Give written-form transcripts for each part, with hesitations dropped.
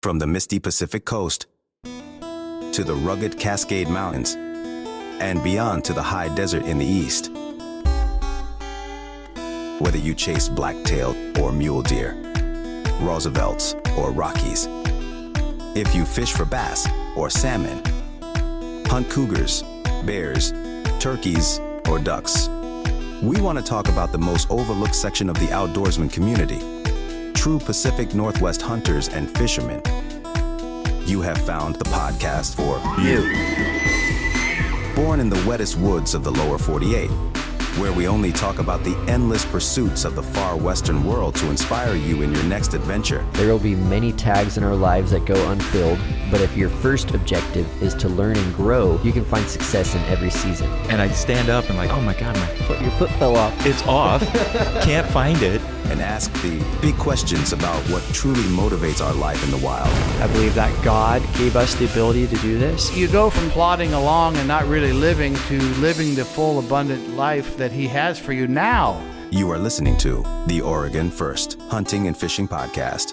From the misty Pacific coast to the rugged Cascade Mountains and beyond to the high desert in the east. Whether you chase black-tailed or mule deer, Roosevelts or Rockies, if you fish for bass or salmon, hunt cougars, bears, turkeys, or ducks, we want to talk about the most overlooked section of the outdoorsman community, true Pacific Northwest hunters and fishermen. You have found the podcast for you. Born in the wettest woods of the lower 48, where we only talk about the endless pursuits of the far western world to inspire you in your next adventure. There will be many tags in our lives that go unfilled, but if your first objective is to learn and grow, you can find success in every season. And I stand up and like, oh my God, Your foot fell off. it's off. Can't find it. And ask the big questions about what truly motivates our life in the wild. I believe that God gave us the ability to do this. You go from plodding along and not really living to living the full, abundant life that He has for you now. You are listening to the Oregon First Hunting and Fishing Podcast.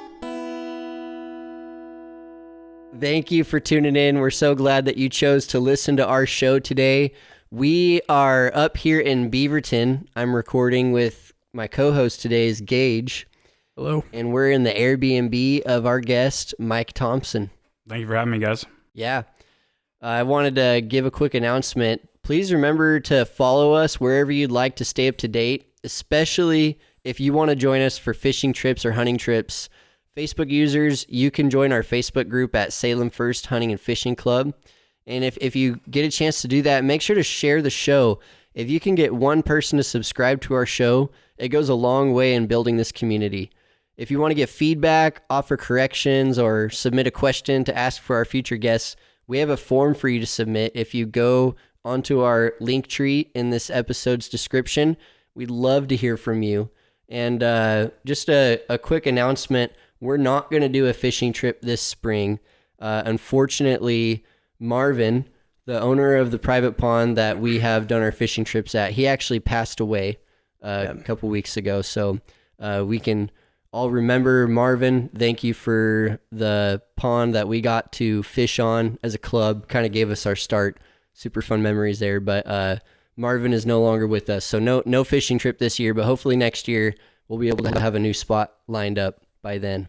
Thank you for tuning in. We're so glad that you chose to listen to our show today. We are up here in Beaverton. I'm recording with my co-host today is Gage. Hello. And we're in the Airbnb of our guest, Mike Thompson. Thank you for having me, guys. Yeah. I wanted to give a quick announcement. Please remember to follow us wherever you'd like to stay up to date, especially if you want to join us for fishing trips or hunting trips. Facebook users, you can join our Facebook group at Salem First Hunting and Fishing Club. And if you get a chance to do that, make sure to share the show. If you can get one person to subscribe to our show, it goes a long way in building this community. If you want to get feedback, offer corrections, or submit a question to ask for our future guests, we have a form for you to submit. If you go onto our link tree in this episode's description, we'd love to hear from you. And just a quick announcement, we're not going to do a fishing trip this spring. Unfortunately, Marvin, the owner of the private pond that we have done our fishing trips at, he actually passed away a couple weeks ago. So we can all remember Marvin. Thank you for the pond that we got to fish on as a club. Kind of gave us our start. Super fun memories there. But Marvin is no longer with us. So no fishing trip this year, but hopefully next year we'll be able to have a new spot lined up by then.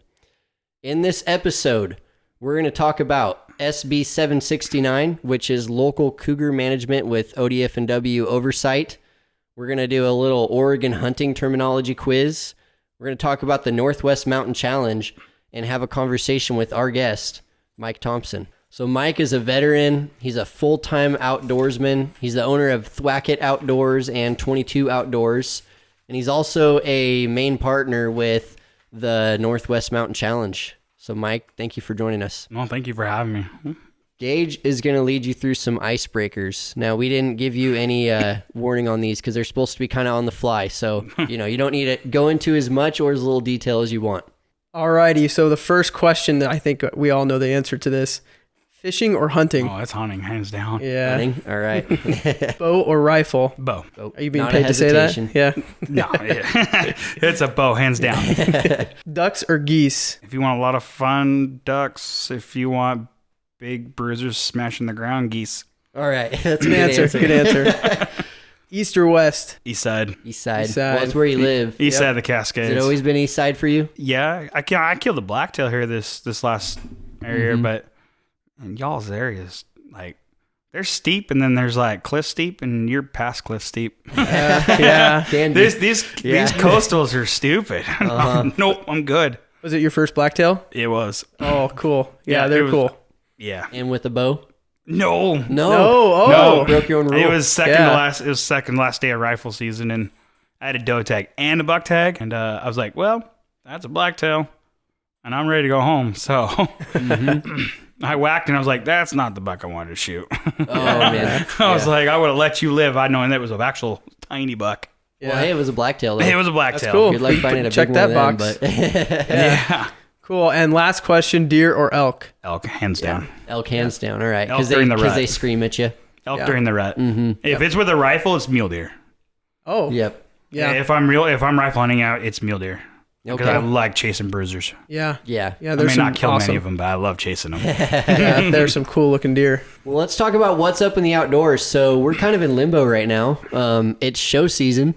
In this episode, we're going to talk about SB 769, which is local cougar management with ODF&W oversight. We're going to do a little Oregon hunting terminology quiz. We're going to talk about the Northwest Mountain Challenge and have a conversation with our guest, Mike Thompson. So Mike is a veteran. He's a full-time outdoorsman. He's the owner of Thwackit Outdoors and 22 Outdoors. And he's also a main partner with the Northwest Mountain Challenge. So Mike, thank you for joining us. Well, thank you for having me. Gage is going to lead you through some icebreakers. Now, we didn't give you any warning on these because they're supposed to be kind of on the fly. So, you don't need to go into as much or as little detail as you want. Alrighty, so the first question that I think we all know the answer to this, fishing or hunting? Oh, that's hunting, hands down. Yeah. Hunting? All right. Bow or rifle? Bow. Are you being Not paid a to say that? hesitation. Yeah. No, it's a bow, hands down. Ducks or geese? If you want a lot of fun, ducks. If you want big bruisers smashing the ground, geese. All right. That's a Good answer. Good answer. East or west? East side. East side. East side. Well, that's where you live. East side of the Cascades. Has it always been east side for you? Yeah, I killed a blacktail here this last area, but in y'all's areas, like, they're steep, and then there's like cliff steep, and you're past cliff steep. Yeah. Can be. These coastals are stupid. Nope, I'm good. Was it your first blacktail? It was. Oh, cool. Yeah, Yeah, they're it was- cool. Yeah. And with the bow? No. No. Oh. Broke your own rule. It was second Yeah. to last. It was second to last day of rifle season, and I had a doe tag and a buck tag, and I was like, well, that's a blacktail, and I'm ready to go home. So I whacked, and I was like, that's not the buck I wanted to shoot. Oh, man. I was like, I would have let you live. I knowing that was an actual tiny buck. Yeah. Well, hey, it was a blacktail, though. It was a blacktail. That's cool. Good luck finding a Check big that one box. Then, but Yeah. Cool. And last question, deer or elk? Elk, hands down. elk hands down. All right. Elk Because during the rut. they scream at you. Elk Yeah. during the rut. If it's with a rifle, it's mule deer. Oh. Yep. Yeah. If I'm rifle hunting out, it's mule deer. Because I like chasing bruisers. Yeah. Yeah. Yeah. I There's may not kill awesome, many of them, but I love chasing them. Yeah, there's some cool looking deer. Well, let's talk about what's up in the outdoors. So we're kind of in limbo right now. It's show season.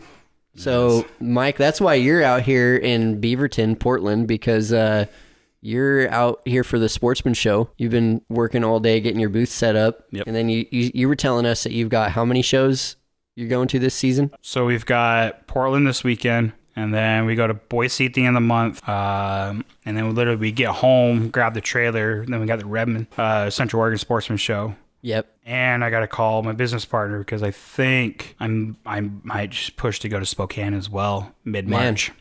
So, Mike, that's why you're out here in Beaverton, Portland, because you're out here for the Sportsman Show. You've been working all day getting your booth set up. Yep. And then you were telling us that you've got how many shows you're going to this season? So we've got Portland this weekend, and then we go to Boise at the end of the month. And then we get home, grab the trailer, and then we got the Redmond Central Oregon Sportsman Show. Yep. And I got to call my business partner because I think I might just push to go to Spokane as well mid-March.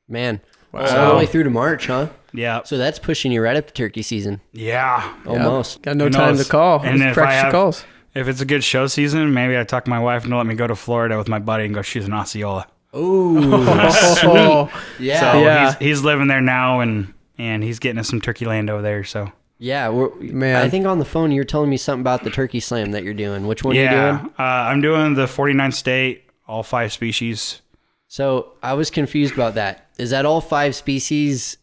Man. Wow. So all the way through to March, huh? Yeah. So that's pushing you right up to turkey season. Yeah. Almost. Got no Who time knows? to call. And Just if practice I your have- calls. If it's a good show season, maybe I talk my wife into let me go to Florida with my buddy and go shoot an Osceola. Oh, Yeah. So Yeah. he's living there now, and he's getting us some turkey land over there. So Yeah. Man. I think on the phone you were telling me something about the turkey slam that you're doing. Which one are you doing? I'm doing the 49 state, all 5 species. So I was confused about that. Is that all 5 species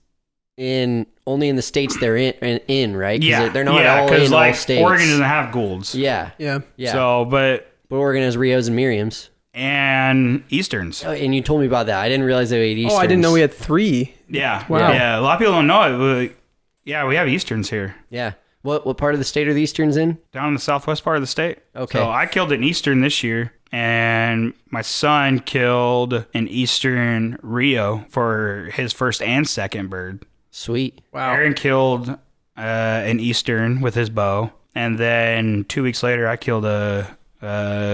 only in the states they're in, right? 'Cause they're not all in all states. Oregon doesn't have Goulds. yeah. Yeah. So, but Oregon has Rios and Miriams. and Easterns. Oh, and you told me about that. I didn't realize they ate Easterns. Oh, I didn't know we had 3. Yeah. Wow. Yeah. A lot of people don't know it. But yeah, we have Easterns here. Yeah. What part of the state are the Easterns in? Down in the southwest part of the state. Okay. So I killed an Eastern this year, and my son killed an Eastern Rio for his first and second bird. Sweet. Wow. Aaron killed an Eastern with his bow, and then 2 weeks later, I killed a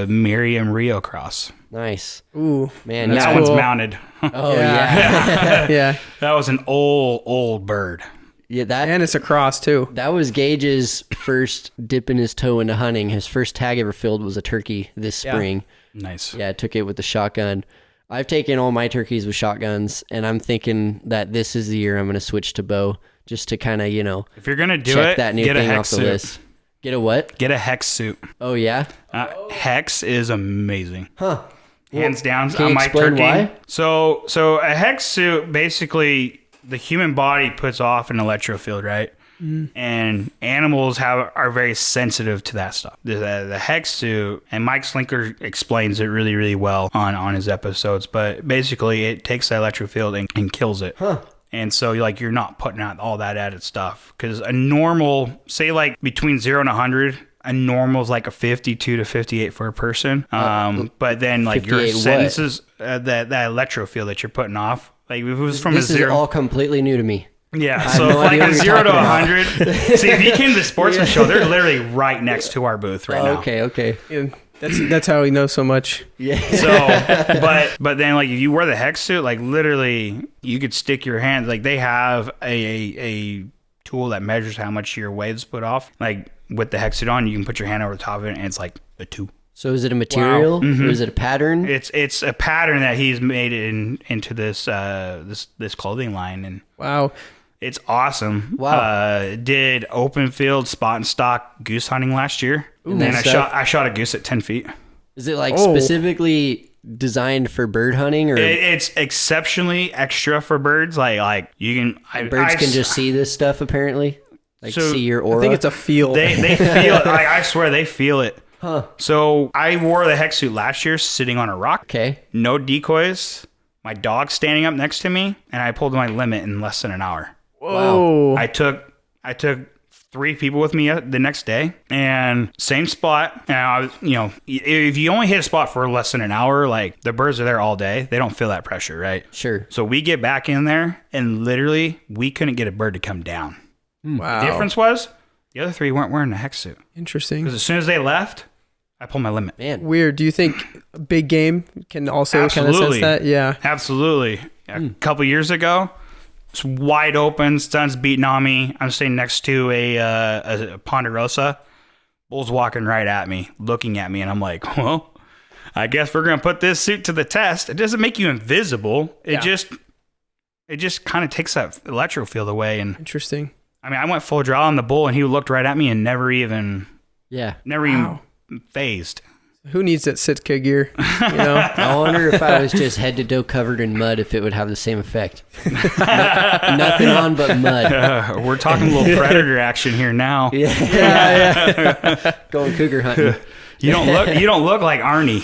Miriam Rio cross. Nice. Ooh. Man, That's That yeah. one's cool. mounted. Oh, yeah. Yeah. That was an old bird. Yeah, And it's a cross, too. that was Gage's first dipping his toe into hunting. His first tag ever filled was a turkey this spring. Nice. Yeah, I took it with the shotgun. I've taken all my turkeys with shotguns, and I'm thinking that this is the year I'm going to switch to bow just to kind of, If you're gonna do check it, that new get a thing hex off the suit. list. Get a what? Get a hex suit. Oh, yeah? Hex is amazing. Huh. Hands down can you on my explain turkey. why? So a hex suit, basically the human body puts off an electrofield, right? And animals are very sensitive to that stuff. The hex suit, and Mike Slinker explains it really, really well on his episodes, but basically it takes the electrofield and kills it. Huh. And so you're not putting out all that added stuff. Because a normal, say like between 0 and 100, a normal is like a 52 to 58 for a person. But then like your 58 what? senses, that electrofield that you're putting off, like if it was from This a is 0. all completely new to me. Yeah, have so no like idea a what you're 0 to talking 100. See, if you came to the Sportsman Show, they're literally right next to our booth right now. Okay. Yeah, that's how he knows so much. Yeah. So, but then like if you wear the hex suit, like literally you could stick your hands. Like they have a tool that measures how much your waves put off. Like with the hex suit on, you can put your hand over the top of it, and it's like a 2. So is it a material Mm-hmm. or is it a pattern? It's a pattern that he's made into this this clothing line, and Wow. it's awesome. Wow. Did open field spot and stock goose hunting last year, and then Nice. I shot a goose at 10 feet. Is it like Oh. specifically designed for bird hunting, or It's exceptionally extra for birds. Like you can birds can just see this stuff apparently? Like So, see your aura? I think it's a feel. they feel it. I swear they feel it. Huh. So I wore the hex suit last year, sitting on a rock, Okay. no decoys, my dog standing up next to me, and I pulled my limit in less than an hour. Whoa. I took 3 people with me the next day, and same spot. And I was, if you only hit a spot for less than an hour, like the birds are there all day, they don't feel that pressure, right? Sure. So we get back in there, and literally we couldn't get a bird to come down. Wow. The difference was the other 3 weren't wearing a hex suit, Interesting. because as soon as they left, I pulled my limit. Man. Weird. Do you think big game can also kind of sense Absolutely. that? Yeah. Absolutely. A couple years ago, it's wide open. Sun's beating on me. I'm sitting next to a ponderosa. Bull's walking right at me, looking at me, and I'm like, well, I guess we're gonna put this suit to the test. It doesn't make you invisible. It just kind of takes that electrofield away. And Interesting. I mean, I went full draw on the bull, and he looked right at me and never even Yeah. phased. Who needs that Sitka gear? You know? I wonder if I was just head to toe covered in mud, if it would have the same effect. Nothing on but mud. We're talking a little predator action here now. Yeah. Going cougar hunting. You don't look like Arnie.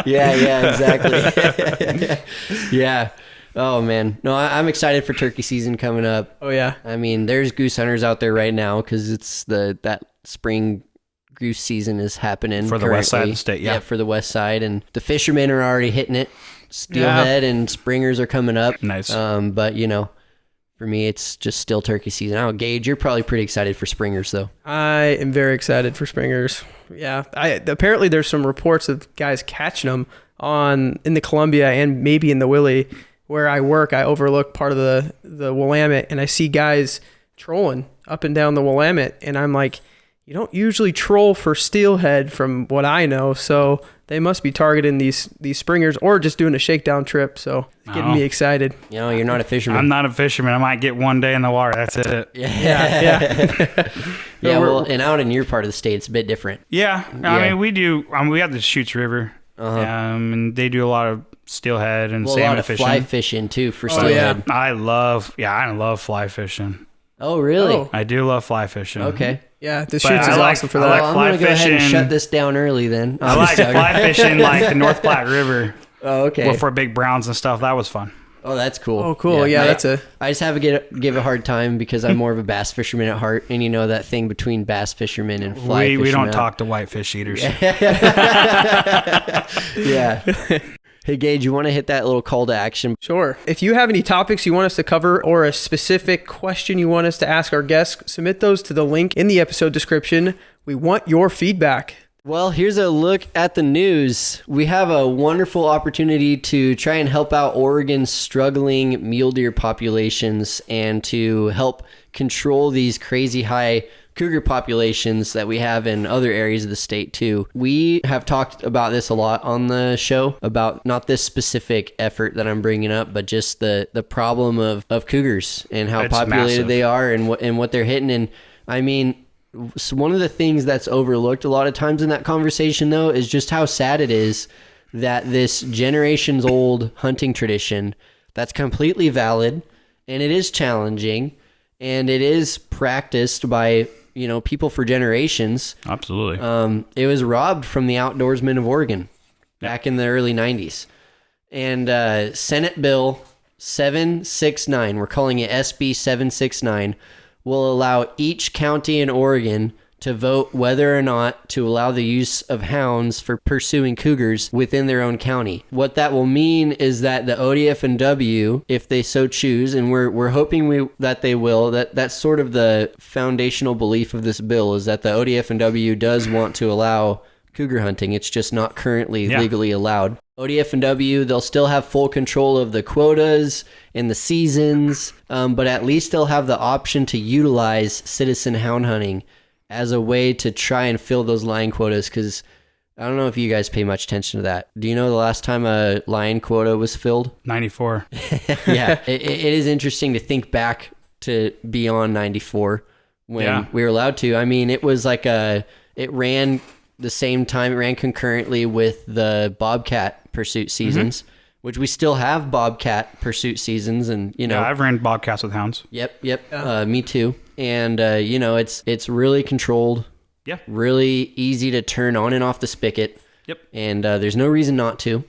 Yeah, exactly. Yeah. Oh man, no, I'm excited for turkey season coming up. Oh yeah. I mean, there's goose hunters out there right now because it's that spring goose season is happening For the west side of the state, yeah. for the west side, and the fishermen are already hitting it. Steelhead and springers are coming up. Nice. But for me, it's just still turkey season. I don't Gage. You're probably pretty excited for springers, though. I am very excited for springers. Yeah. Apparently there's some reports of guys catching them in the Columbia and maybe in the Willie. Where I work, I overlook part of the Willamette, and I see guys trolling up and down the Willamette, and I'm like, you don't usually troll for steelhead from what I know, so they must be targeting these springers or just doing a shakedown trip, so it's getting me excited. You're not a fisherman. I'm not a fisherman. I might get one day in the water. That's it. Yeah. Yeah, well, and out in your part of the state, it's a bit different. Yeah. I mean, we do. We have the Chutes River, and they do a lot of steelhead and salmon a lot of fishing. fly fishing, too, for steelhead. Yeah. I love fly fishing. Oh, really? Oh. I do love fly fishing. Okay. Yeah, the Chutes is awesome for I that. like I'm fly going to go ahead and fishing. shut this down early then. I like fly fishing like the North Platte River. Oh, okay. For big browns and stuff. That was fun. Oh, that's cool. Oh, cool. Yeah, I just have to give a hard time because I'm more of a bass fisherman at heart, and that thing between bass fishermen and fly fishermen. We don't talk to whitefish eaters. Yeah. Hey, Gage, you want to hit that little call to action? Sure. If you have any topics you want us to cover or a specific question you want us to ask our guests, submit those to the link in the episode description. We want your feedback. Well, here's a look at the news. We have a wonderful opportunity to try and help out Oregon's struggling mule deer populations and to help control these crazy high cougar populations that we have in other areas of the state too. We have talked about this a lot on the show, about not this specific effort that I'm bringing up, but just the problem of cougars and how It's populated massive. they are and what they're hitting. And I mean, so one of the things that's overlooked a lot of times in that conversation, though, is just how sad it is that this generations old hunting tradition that's completely valid, and it is challenging, and it is practiced by people for generations. Absolutely. It was robbed from the outdoorsmen of Oregon back in the early 90s. And Senate Bill 769, we're calling it SB 769, will allow each county in Oregon to vote whether or not to allow the use of hounds for pursuing cougars within their own county. What that will mean is that the ODF&W, if they so choose, and we're hoping that they will, that's sort of the foundational belief of this bill, is that the ODF&W does want to allow cougar hunting. It's just not currently legally allowed. ODF&W, they'll still have full control of the quotas and the seasons, but at least they'll have the option to utilize citizen hound hunting as a way to try and fill those lion quotas, because I don't know if you guys pay much attention to that. Do you know the last time a lion quota was filled? 94. Yeah, it is interesting to think back to beyond 94 when we were allowed to. I mean, it was like it ran the same time, it ran concurrently with the bobcat pursuit seasons, which we still have bobcat pursuit seasons, and Yeah, I've ran bobcats with hounds. Yep. Me too. And it's really controlled. Yeah. Really easy to turn on and off the spigot. Yep. And there's no reason not to.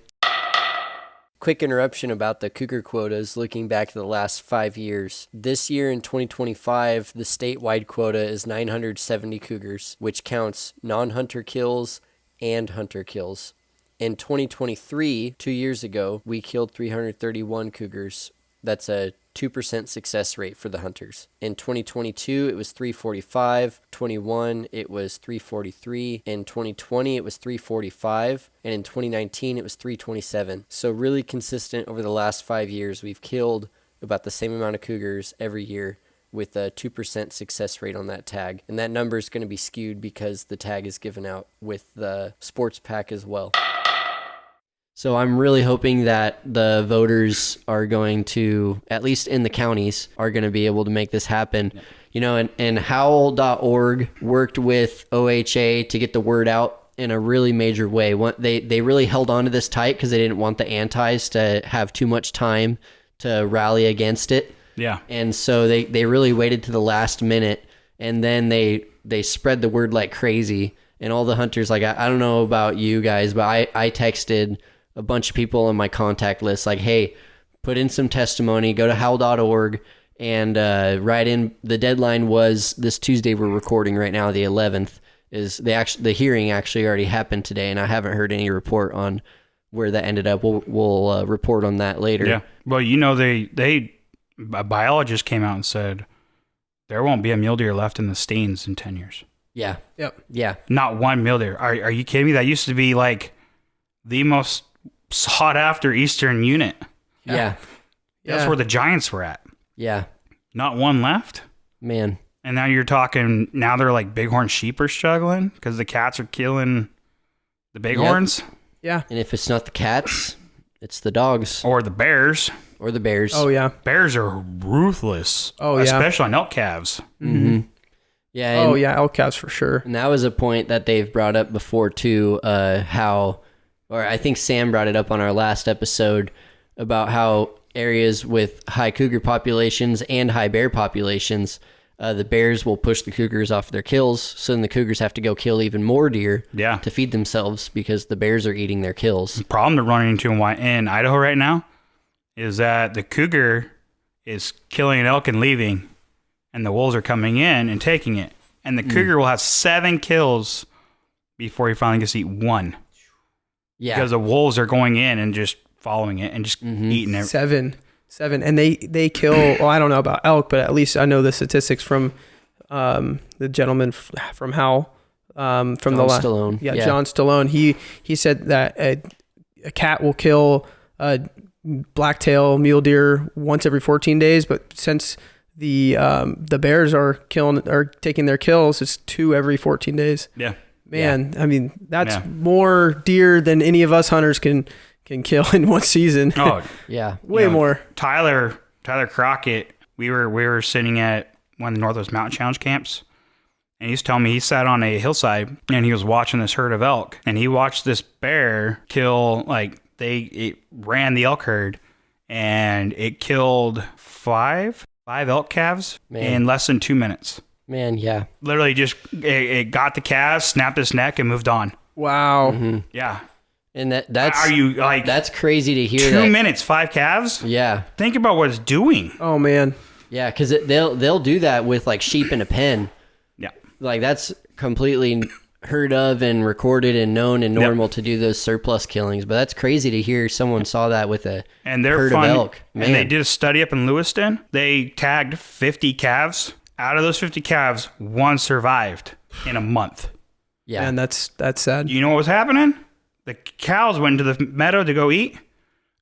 Quick interruption about the cougar quotas. Looking back at the last 5 years, this year in 2025, the statewide quota is 970 cougars, which counts non-hunter kills and hunter kills. In 2023, 2 years ago, we killed 331 cougars. That's a 2% success rate for the hunters. In 2022, it was 345. 21, it was 343. In 2020, it was 345. And in 2019, it was 327. So really consistent over the last 5 years. We've killed about the same amount of cougars every year with a 2% success rate on that tag. And that number is going to be skewed because the tag is given out with the sports pack as well. So I'm really hoping that the voters are going to, at least in the counties, are going to be able to make this happen. And Howl.org worked with OHA to get the word out in a really major way. They really held on to this tight because they didn't want the antis to have too much time to rally against it. Yeah. And so they really waited to the last minute, and then they spread the word like crazy. And all the hunters, like, I don't know about you guys, but I texted a bunch of people on my contact list, like, hey, put in some testimony, go to howl.org, and write in. The deadline was this Tuesday we're recording right now, the 11th. The hearing actually already happened today, and I haven't heard any report on where that ended up. We'll report on that later. Yeah. Well, a biologist came out and said there won't be a mule deer left in the Staines in 10 years. Yeah. Yep. Yeah. Not one mule deer. Are you kidding me? That used to be like the most sought after Eastern unit. Yeah. That's where the giants were at. Yeah. Not one left. Man. And now you're talking, now they're like bighorn sheep are struggling because the cats are killing the bighorns. Yeah. And if it's not the cats, it's the dogs. Or the bears. Or the bears. Oh, yeah. Bears are ruthless. Oh, yeah. Especially on elk calves. Mm-hmm. Yeah. Oh, yeah. Elk calves for sure. And that was a point that they've brought up before, too, or I think Sam brought it up on our last episode about how areas with high cougar populations and high bear populations, the bears will push the cougars off their kills, so then the cougars have to go kill even more deer to feed themselves because the bears are eating their kills. The problem they're running into in Idaho right now is that the cougar is killing an elk and leaving, and the wolves are coming in and taking it. And the cougar will have 7 kills before he finally gets to eat 1. Yeah. Because the wolves are going in and just following it and just eating it. 7. And they kill, well, I don't know about elk, but at least I know the statistics from the gentleman from Howl. From John Stallone. Yeah, John Stallone. He said that a cat will kill a blacktail mule deer once every 14 days, but since the bears are taking their kills, it's 2 every 14 days. Yeah. Man, I mean, that's more deer than any of us hunters can kill in one season. Oh, yeah. Way more. Tyler Crockett, we were sitting at one of the Northwest Mountain Challenge camps, and he's telling me he sat on a hillside and he was watching this herd of elk, and he watched this bear kill, it ran the elk herd, and it killed 5 elk calves in less than 2 minutes. Man, yeah. Literally just, it got the calves, snapped its neck, and moved on. Wow. Mm-hmm. Yeah. And that's Are you like that's crazy to hear. 2 minutes, 5 calves? Yeah. Think about what it's doing. Oh man. Yeah, because they'll do that with like sheep in a pen. Yeah. Like that's completely heard of and recorded and known and normal to do those surplus killings. But that's crazy to hear someone saw that with a herd of elk. Man. And they did a study up in Lewiston. They tagged 50 calves. Out of those 50 calves, 1 survived in a month. Yeah. And that's sad. You know what was happening? The cows went into the meadow to go eat,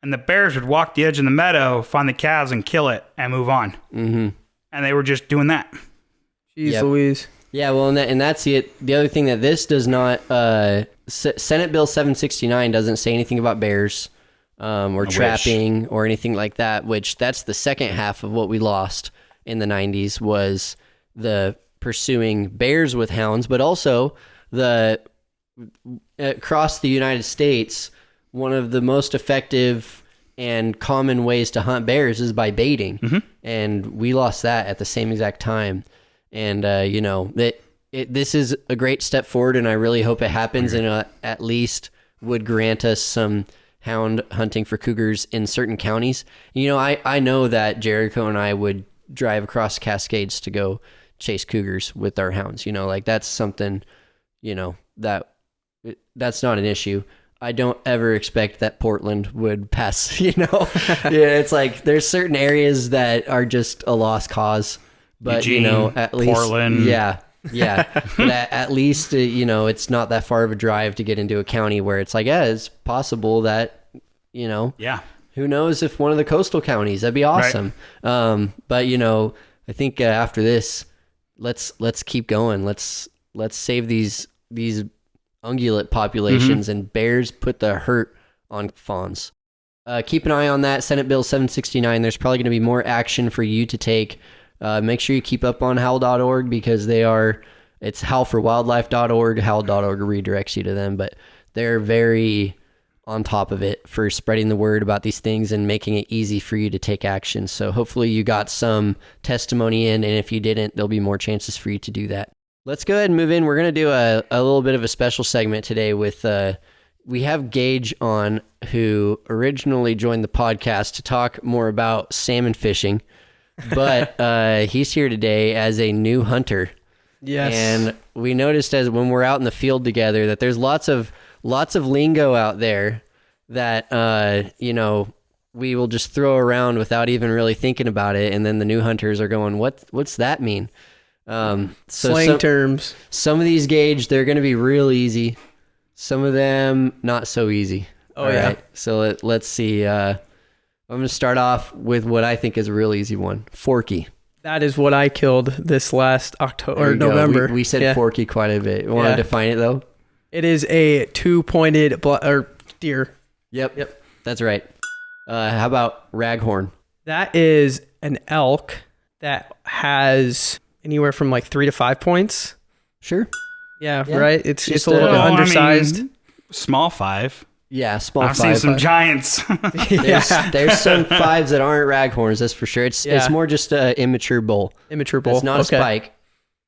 and the bears would walk the edge of the meadow, find the calves, and kill it and move on. Mm-hmm. And they were just doing that. Jeez Louise. Yeah, well, and that's the other thing that this does not, Senate Bill 769 doesn't say anything about bears or trapping or anything like that, which that's the second half of what we lost in the 90s was the pursuing bears with hounds, but also across the United States, one of the most effective and common ways to hunt bears is by baiting. Mm-hmm. And we lost that at the same exact time. And, this is a great step forward, and I really hope it happens and at least would grant us some hound hunting for cougars in certain counties. I know that Jericho and I would drive across Cascades to go chase cougars with our hounds. That's something, that's not an issue. I don't ever expect that Portland would pass, it's like there's certain areas that are just a lost cause, but Eugene, at least Portland. Yeah. But at least, it's not that far of a drive to get into a county where it's like, it's possible that, who knows if one of the coastal counties, that'd be awesome. Right. But I think after this, let's keep going. Let's save these ungulate populations and bears put the hurt on fawns. Keep an eye on that Senate Bill 769. There's probably going to be more action for you to take. Make sure you keep up on howl.org because they are It's howlforwildlife.org. Howl.org redirects you to them, but they're very on top of it for spreading the word about these things and making it easy for you to take action. So hopefully you got some testimony in, and if you didn't, there'll be more chances for you to do that. Let's go ahead and move in. We're going to do a little bit of a special segment today with, we have Gage on, who originally joined the podcast to talk more about salmon fishing, but he's here today as a new hunter. Yes. And we noticed as when we're out in the field together that there's lots of lingo out there that, we will just throw around without even really thinking about it. And then the new hunters are going, what's that mean? Slang terms. Some of these, Gage, they're going to be real easy. Some of them, not so easy. Oh, yeah. Right? So let's see. I'm going to start off with what I think is a real easy one. Forky. That is what I killed this last October There or you go. November. We said forky quite a bit. You want to define it, though? It is a two-pointed deer. Yep. That's right. How about raghorn? That is an elk that has anywhere from like 3 to 5 points. Sure. Yeah. Yeah. Right. It's Just a little bit undersized. Small 5. Yeah, small I've 5. seen some giants. There's some 5s that aren't raghorns, that's for sure. It's more just an immature bull. Immature bull. It's not a spike,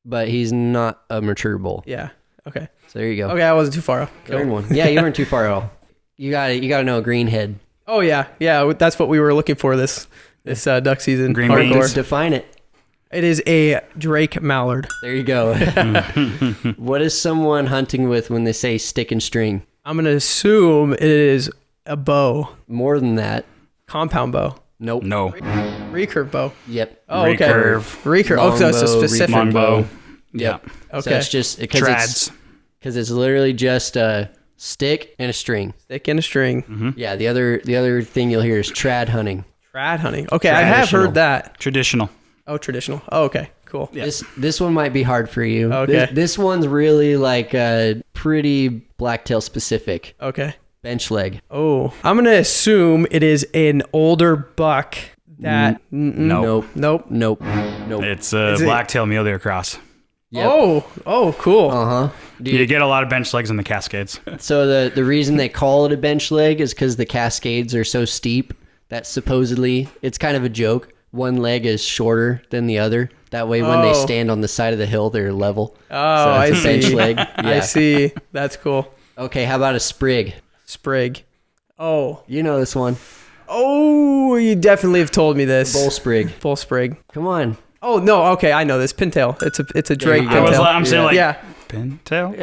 but he's not a mature bull. Yeah. Okay. So there you go. Okay, I wasn't too far off. Third one. Yeah, you weren't too far at all. You got to know a greenhead. Oh yeah. That's what we were looking for this duck season. Green Hardcore. beans. Define it. It is a Drake mallard. There you go. What is someone hunting with when they say stick and string? I'm gonna assume it is a bow, More than that. compound bow, Nope. No. recurve bow. Yep. Oh, okay. Recurve. Recurve. Oh, so it's a Longbow, specific Longbow. bow. Yeah. So Okay. it's just because Trads. it's literally just a stick and a string. Stick and a string. Mm-hmm. Yeah. The other thing you'll hear is trad hunting. Trad hunting. Okay, I have Traditional. heard that. Traditional. Oh, traditional. Oh, okay. Cool. Yeah. This one might be hard for you. Okay. This one's really like pretty blacktail specific. Okay. Bench leg. Oh, I'm gonna assume it is an older buck that. No. Nope. Nope. It's a Is it- blacktail mule deer cross. Yep. Oh, cool. Uh-huh. You Dude, get a lot of bench legs in the Cascades. so the reason they call it a bench leg is because the Cascades are so steep that supposedly it's kind of a joke. One leg is shorter than the other. That way, when they Oh. stand on the side of the hill, they're level. Oh, so I it's a bench see. leg. I Yeah. see. That's cool. Okay, how about a sprig? Sprig. Oh. You know this one. Oh, you definitely have told me this. Bull sprig. Bull sprig. Come on. Oh no. Okay, I know this. Pintail. It's a Drake you go. pintail. I'm saying like yeah. pintail.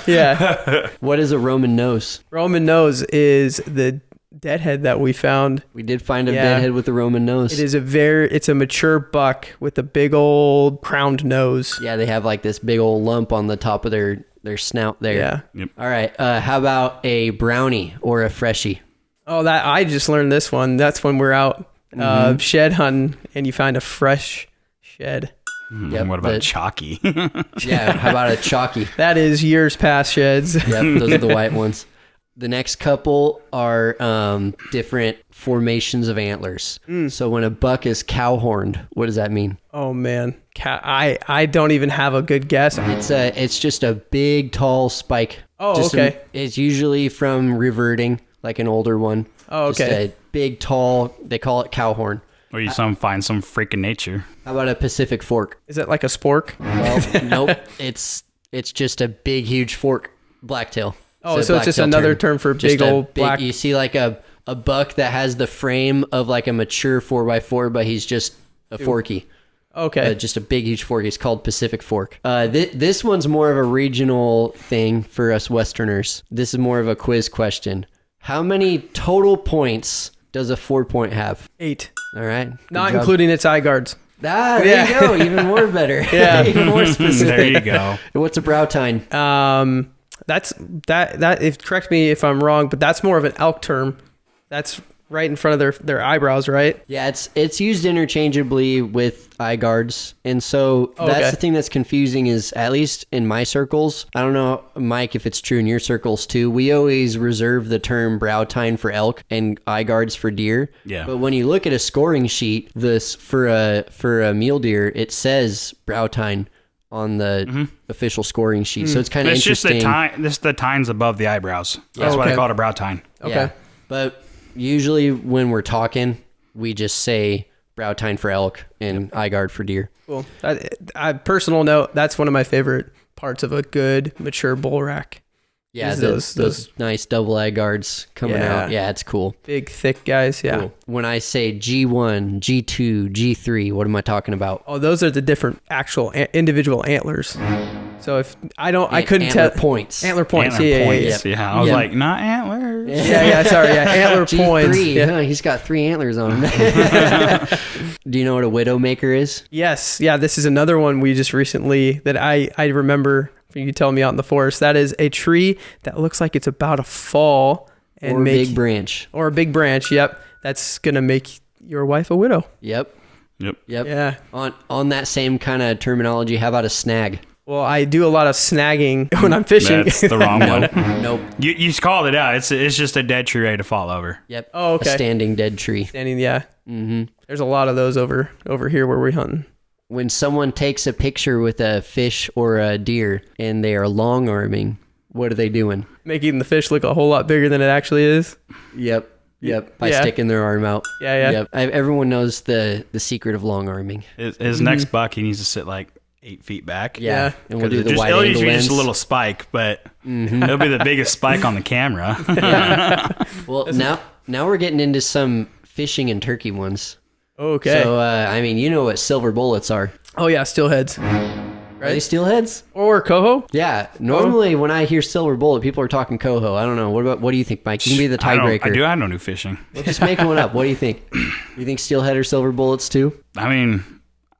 Yeah. What is a Roman nose? Roman nose is the deadhead that we found. We did find a Yeah. deadhead with a Roman nose. It is it's a mature buck with a big old crowned nose. Yeah, they have like this big old lump on the top of their snout there. Yeah. All right. How about a brownie or a freshie? Oh, that I just learned this one. That's when we're out shed hunting and you find a fresh shed. Yep, What about the- chalky? Yeah. How about a chalky? That is years past sheds. Yep. Those are the white ones. The next couple are different formations of antlers. So when a buck is cow horned, what does that mean? Oh man, I don't even have a good guess. It's just a big tall spike. Oh, Just okay. It's usually from reverting, like an older one. Oh, Just okay. a big tall. They call it cow horn. or you find some freak in nature. How about a Pacific fork? Is it like a spork? Well, nope. It's just a big, huge fork. Blacktail. Oh, so it's just blacktail another term for Just big a old black. You see like a buck that has the frame of like a mature 4x4, but he's just a forky. Okay. Just a big, huge fork. It's called Pacific fork. This one's more of a regional thing for us Westerners. This is more of a quiz question. How many total points does a 4-point have? 8. All right. Good Not job. including its eye guards. Ah, there Yeah. you go. Even more better. Yeah. Even more specific. There you go. What's a brow tine? That's if correct me if I'm wrong, but that's more of an elk term. That's right in front of their eyebrows, right? Yeah, it's used interchangeably with eye guards. And so that's Okay. the thing that's confusing is, at least in my circles, I don't know, Mike, if it's true in your circles too, we always reserve the term brow tine for elk and eye guards for deer. Yeah. But when you look at a scoring sheet, this for a mule deer, it says brow tine on the official scoring sheet. So it's kind of It's just interesting. the tines above the eyebrows. That's why they call it a brow tine. Okay. Yeah. But usually when we're talking, we just say brow tine for elk and eye guard for deer. Cool. Personal note, that's one of my favorite parts of a good mature bull rack. Yeah, Is those nice double eye guards coming out. Yeah, it's cool. Big, thick guys. Yeah. Cool. When I say G1, G2, G3, what am I talking about? Oh, those are the different actual individual antlers. So if I couldn't antler tell points. Antler points. Antler Yeah. points. Yeah. I was like, not antlers. Sorry. Yeah. Antler G3, points. Yeah. huh, he's got 3 antlers on him. Do you know what a widowmaker is? Yes. Yeah. This is another one we just recently that I remember you telling me out in the forest. That is a tree that looks like it's about to fall and Or a big branch. Or a big branch. Yep. That's gonna make your wife a widow. Yep. Yeah. On that same kind of terminology, how about a snag? Well, I do a lot of snagging when I'm fishing. That's the wrong one. Nope. You called it out. It's just a dead tree ready to fall over. Yep. Oh, okay. A standing dead tree. Standing. Yeah. Mm-hmm. There's a lot of those over here where we're hunting. When someone takes a picture with a fish or a deer and they are long arming, what are they doing? Making the fish look a whole lot bigger than it actually is. Yep. By sticking their arm out. Yeah. Yep. Everyone knows the secret of long arming. His next buck, he needs to sit like 8 feet back. Yeah. And we'll do the wide it'll angle usually be lens. just a little spike, but it'll be the biggest spike on the camera. Well, now we're getting into some fishing and turkey ones. Okay. So, I mean, you know what silver bullets are. Oh yeah, steelheads. Are they steelheads? Or coho? Yeah. Normally, when I hear silver bullet, people are talking coho. I don't know. What do you think, Mike? You can be the tiebreaker. I don't do fishing. We'll just make one up. What do you think? You think steelhead or silver bullets too? I mean,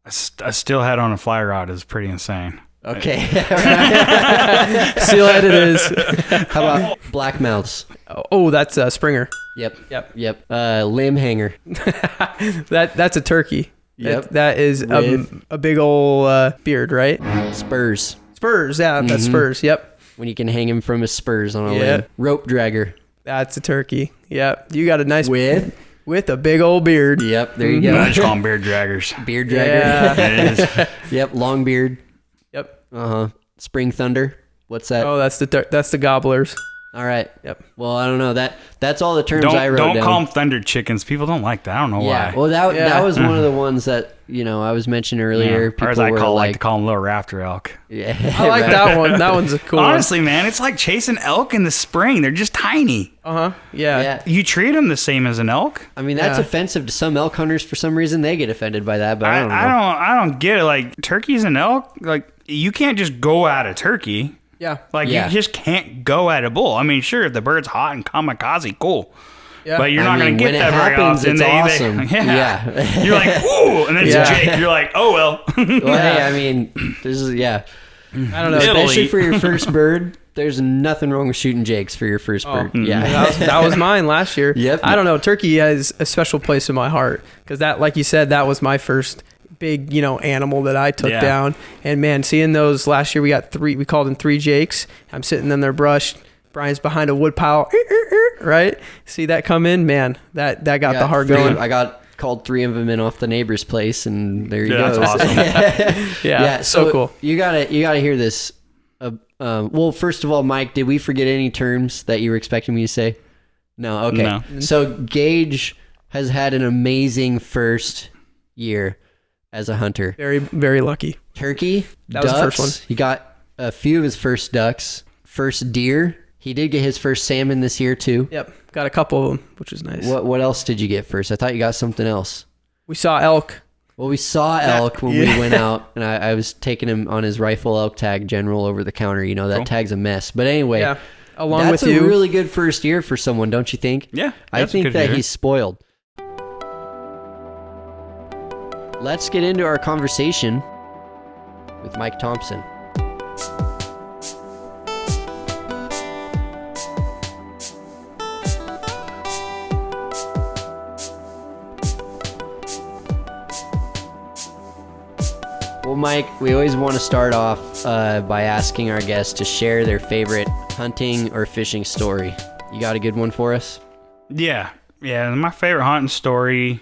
a steelhead on a fly rod is pretty insane. Okay. Steelhead it is. How about blackmouths? Oh, that's a Springer. Yep. Limb hanger. That's a turkey. Yep. That is a big old beard, right? Spurs. Spurs, yeah, that's spurs. Yep. When you can hang him from his spurs on a Yeah. limb. Rope dragger. That's a turkey. Yep. You got a nice With a big old beard. Yep. There you I go. just call them beard draggers. Beard dragger. It is. Yep. Long beard. Yep. Spring thunder. What's that? Oh, that's the gobblers. All right. Yep. Well, I don't know. That's all the terms I wrote Don't down. call them thunder chickens. People don't like that. I don't know Yeah. why. Well, that was one of the ones that I was mentioning earlier. Or as People I were like to call them little rafter elk. Yeah. I like that one. That one's a cool Honestly, man, it's like chasing elk in the spring. They're just tiny. one. Uh-huh. Yeah. Yeah. You treat them the same as an elk. I mean, that's offensive to some elk hunters. For some reason, they get offended by that. But I don't know. I don't get it. Like turkeys and elk, like you can't just go at a turkey. Yeah. Like Yeah. you just can't go at a bull. I mean, sure, if the bird's hot and kamikaze, cool. Yeah. But you're I not going mean, to get when it that very happens, often. it's awesome. Yeah. You're like, ooh, and then it's Jake. You're like, oh well. Well, hey, I mean, this is I don't know. especially for your first bird. There's nothing wrong with shooting jakes for your first bird. Yeah. That was mine last year. Yep. I don't know. Turkey has a special place in my heart because that, like you said, that was my first big, animal that I took down. And man, seeing those last year, we called them 3 jakes. I'm sitting in their brush. Brian's behind a wood pile, right? See that come in, man. That got the heart going. I got called 3 of them in off the neighbor's place, and there you go. That's awesome. Yeah, so cool. You gotta hear this. Well, first of all, Mike, did we forget any terms that you were expecting me to say? No. Okay. No. So Gage has had an amazing first year as a hunter. Very, very lucky. Turkey, That ducks. was the first one. He got a few of his first ducks. First deer. He did get his first salmon this year too. Yep, got a couple of them, which is nice. What else did you get first? I thought you got something else. We saw elk. Well, we saw elk when we went out, and I was taking him on his rifle elk tag general over the counter. That tag's a mess. But anyway, Yeah, along that's with you. a really good first year for someone, don't you think? Yeah, I that's a think good that year. he's spoiled. Let's get into our conversation with Mike Thompson. Well, Mike, we always want to start off by asking our guests to share their favorite hunting or fishing story. You got a good one for us? Yeah. My favorite hunting story,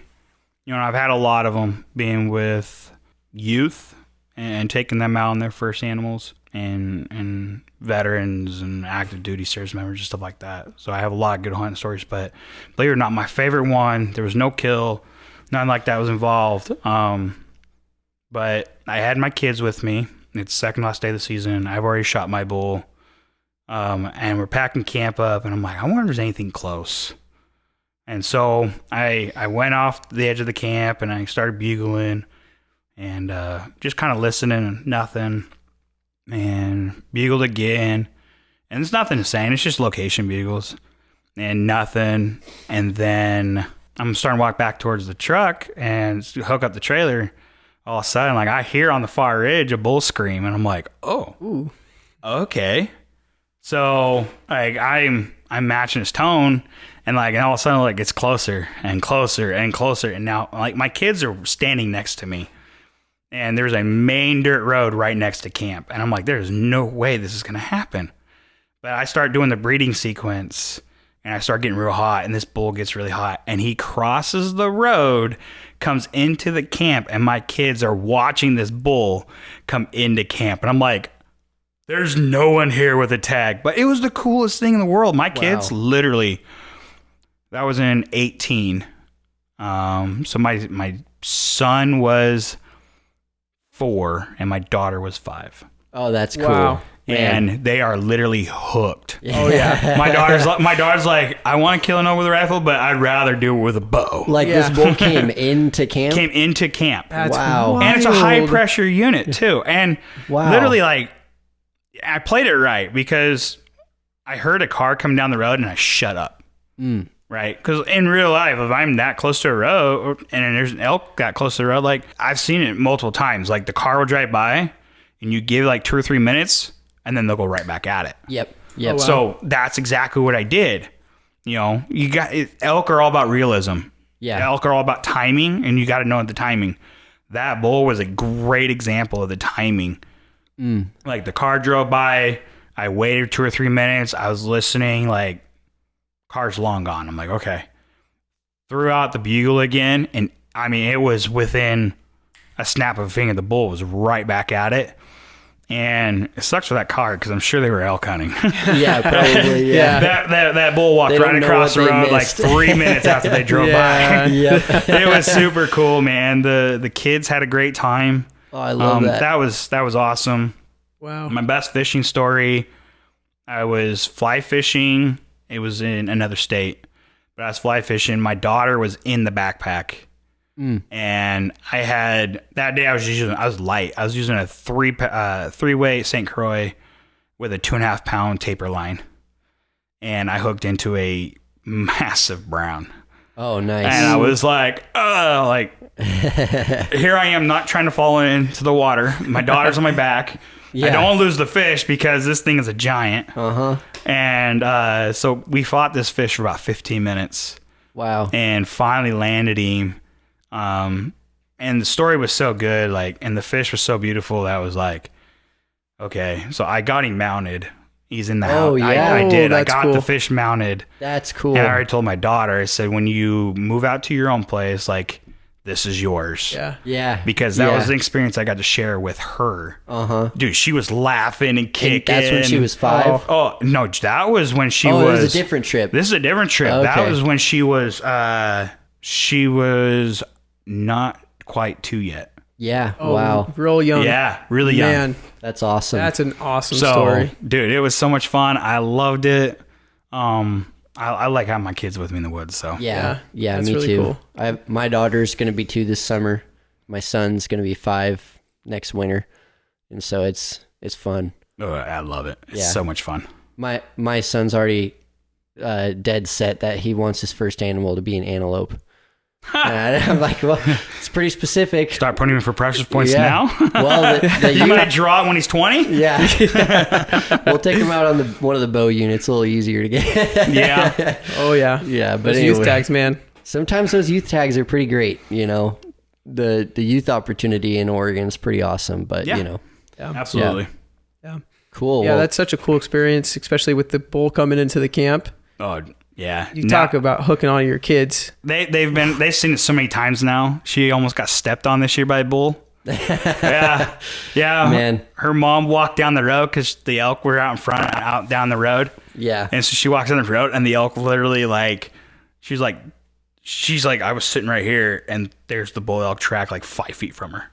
I've had a lot of them being with youth and taking them out on their first animals, and veterans and active duty service members and stuff like that. So I have a lot of good hunting stories, but believe it or not, my favorite one, there was no kill, nothing like that was involved. But I had my kids with me. It's the second last day of the season. I've already shot my bull. And we're packing camp up, and I'm like, I wonder if there's anything close. And so I went off the edge of the camp, and I started bugling, and just kind of listening, nothing, and bugled again. And there's nothing to say, it's just location bugles, and nothing. And then I'm starting to walk back towards the truck and hook up the trailer. All of a sudden, like, I hear on the far ridge a bull scream, and I'm like, oh, ooh, okay. So like I'm matching his tone, and all of a sudden, like, it's closer and closer and closer. And now, like, my kids are standing next to me, and there's a main dirt road right next to camp, and I'm like, there's no way this is gonna happen. But I start doing the breeding sequence, and I start getting real hot, and this bull gets really hot, and he crosses the road, comes into the camp, and my kids are watching this bull come into camp, and I'm like, there's no one here with a tag. But it was the coolest thing in the world. My kids literally, that was in 18. So my son was 4 and my daughter was 5. Oh, that's cool. Wow. And they are literally hooked. Oh yeah. My daughter's like, I want to kill an over the rifle, but I'd rather do it with a bow. Like this bull came into camp? Came into camp. That's Wow. wild. And it's a high pressure unit too. And literally, like, I played it right because I heard a car come down the road and I shut up. Right? Because in real life, if I'm that close to a road and there's an elk that close to the road, like, I've seen it multiple times. Like, the car will drive by and you give like 2 or 3 minutes and then they'll go right back at it. Yep. Oh, wow. So that's exactly what I did. You know, elk are all about realism. Yeah. Elk are all about timing, and you got to know the timing. That bull was a great example of the timing. Like, the car drove by, I waited 2 or 3 minutes, I was listening, like, car's long gone. I'm like, okay. Threw out the bugle again, and I mean, it was within a snap of a finger. The bull was right back at it. And it sucks for that car because I'm sure they were elk hunting. Yeah, probably. Yeah. That bull walked right across the road like 3 minutes after they drove by. Yep. It was super cool, man. The kids had a great time. Oh, I love that. That was awesome. Wow. My best fishing story, I was fly fishing. It was in another state, but I was fly fishing. My daughter was in the backpack. And I had, that day I was light. I was using a 3-way St. Croix with a 2.5 pound taper line. And I hooked into a massive brown. Oh, nice. And I was like, oh, like, here I am not trying to fall into the water. My daughter's on my back. Yeah. I don't want to lose the fish because this thing is a giant. And so we fought this fish for about 15 minutes. Wow. And finally landed him. And the story was so good, like, and the fish was so beautiful that I was like, okay. So I got him mounted. He's in the house. Oh, yeah. I did. I That's got cool. the fish mounted. That's cool. And I already told my daughter, I said, when you move out to your own place, like, this is yours. Yeah. Yeah. Because that was the experience I got to share with her. Dude, she was laughing and kicking. And that's when she was 5? Oh, no, that was when she was... was... it was a different trip. This is a different trip. Okay. That was when she was not quite 2 yet. Yeah. Oh, Wow. Real young. Yeah, really young. Man, That's awesome. that's an awesome So, story. dude, it was so much fun. I loved it. I like having my kids with me in the woods. So Yeah, That's me really too. cool. My daughter's going to be 2 this summer. My son's going to be 5 next winter. And so it's fun. oh, I love it. It's Yeah. so much fun. My son's already dead set that he wants his first animal to be an antelope. And I'm like, well, it's pretty specific. Start putting him for precious points Yeah. now. Well, You might draw it when he's 20. yeah. We'll take him out on one of the bow units. A little easier to get. Yeah. Oh yeah. Yeah, but Those anyway, youth tags, man. sometimes those youth tags are pretty great. You know, the youth opportunity in Oregon is pretty awesome. But Yeah. you know, Absolutely. Yeah. cool. Yeah, Well, that's such a cool experience, especially with the bull coming into the camp. Oh, yeah. You talk about hooking on your kids. They've seen it so many times now. She almost got stepped on this year by a bull. Yeah. Man. Her mom walked down the road because the elk were out in front, out down the road. Yeah. And so she walks down the road, and the elk literally she's like, I was sitting right here, and there's the bull elk track like 5 feet from her.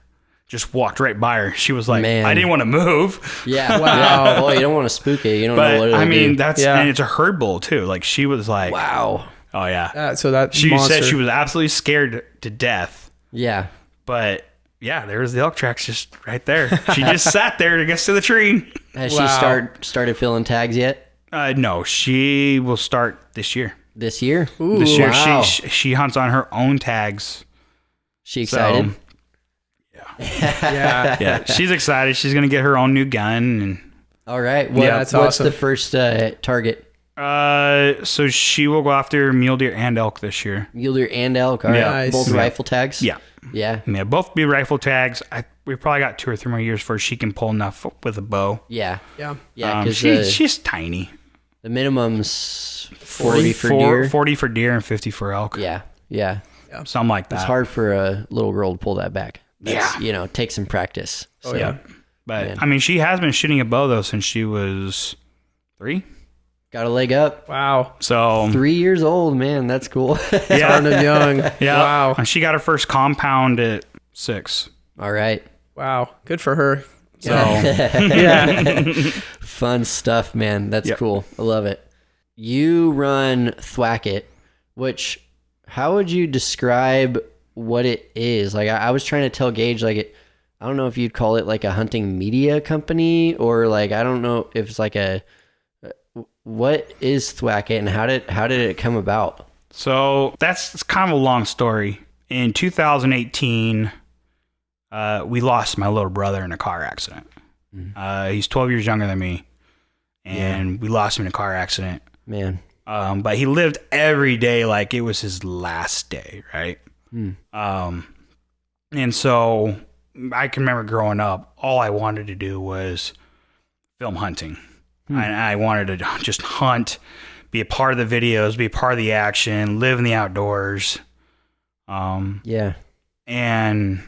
Just walked right by her. She was like, Man. I didn't want to move. Yeah. Wow. Yeah. Well, you don't want to spook it. You don't know But what it'll I mean, do. and it's a herd bull too. Like she was like, Wow. oh yeah. So that She monster. said she was absolutely scared to death. Yeah. But yeah, there was the elk tracks just right there. She just sat there next to the tree. Has Wow. she started filling tags yet? No, she will start this year. This year? Ooh, This year, wow. she hunts on her own tags. She excited? Yeah. Yeah, she's excited. She's gonna get her own new gun, and All right. Yeah, that's what's awesome. the first target? so she will go after mule deer and elk this year. Mule deer and elk. All right. Nice. Both Yeah. rifle tags? Yeah, Yeah. yeah, both be rifle tags. We probably got 2 or 3 more years before she can pull enough with a bow. Yeah. Yeah. Yeah. Because she's tiny. the minimum's 40 for deer. 40 for deer and 50 for elk. Yeah. Yeah. Something like that. It's hard for a little girl to pull that back. Yeah. You know, take some practice. Oh, So, yeah. But Man. I mean, she has been shooting a bow though since she was 3. Got a leg up. Wow. So 3 years old, man. That's cool. yeah, Starting young. yeah. Wow. And she got her first compound at 6. All right. Wow. Good for her. So Yeah. Fun stuff, man. That's Yep. cool. I love it. You run Thwackit, which, how would you describe what it is? Like, I was trying to tell Gage, like, I don't know if you'd call it like a hunting media company, or like, I don't know if it's like what is Thwackit and how did it come about? So that's kind of a long story. In 2018, we lost my little brother in a car accident. He's 12 years younger than me, and we lost him in a car accident. Man. But he lived every day like it was his last day, right? And so I can remember growing up, all I wanted to do was film hunting. I wanted to just hunt, be a part of the videos, be a part of the action, live in the outdoors. Yeah. And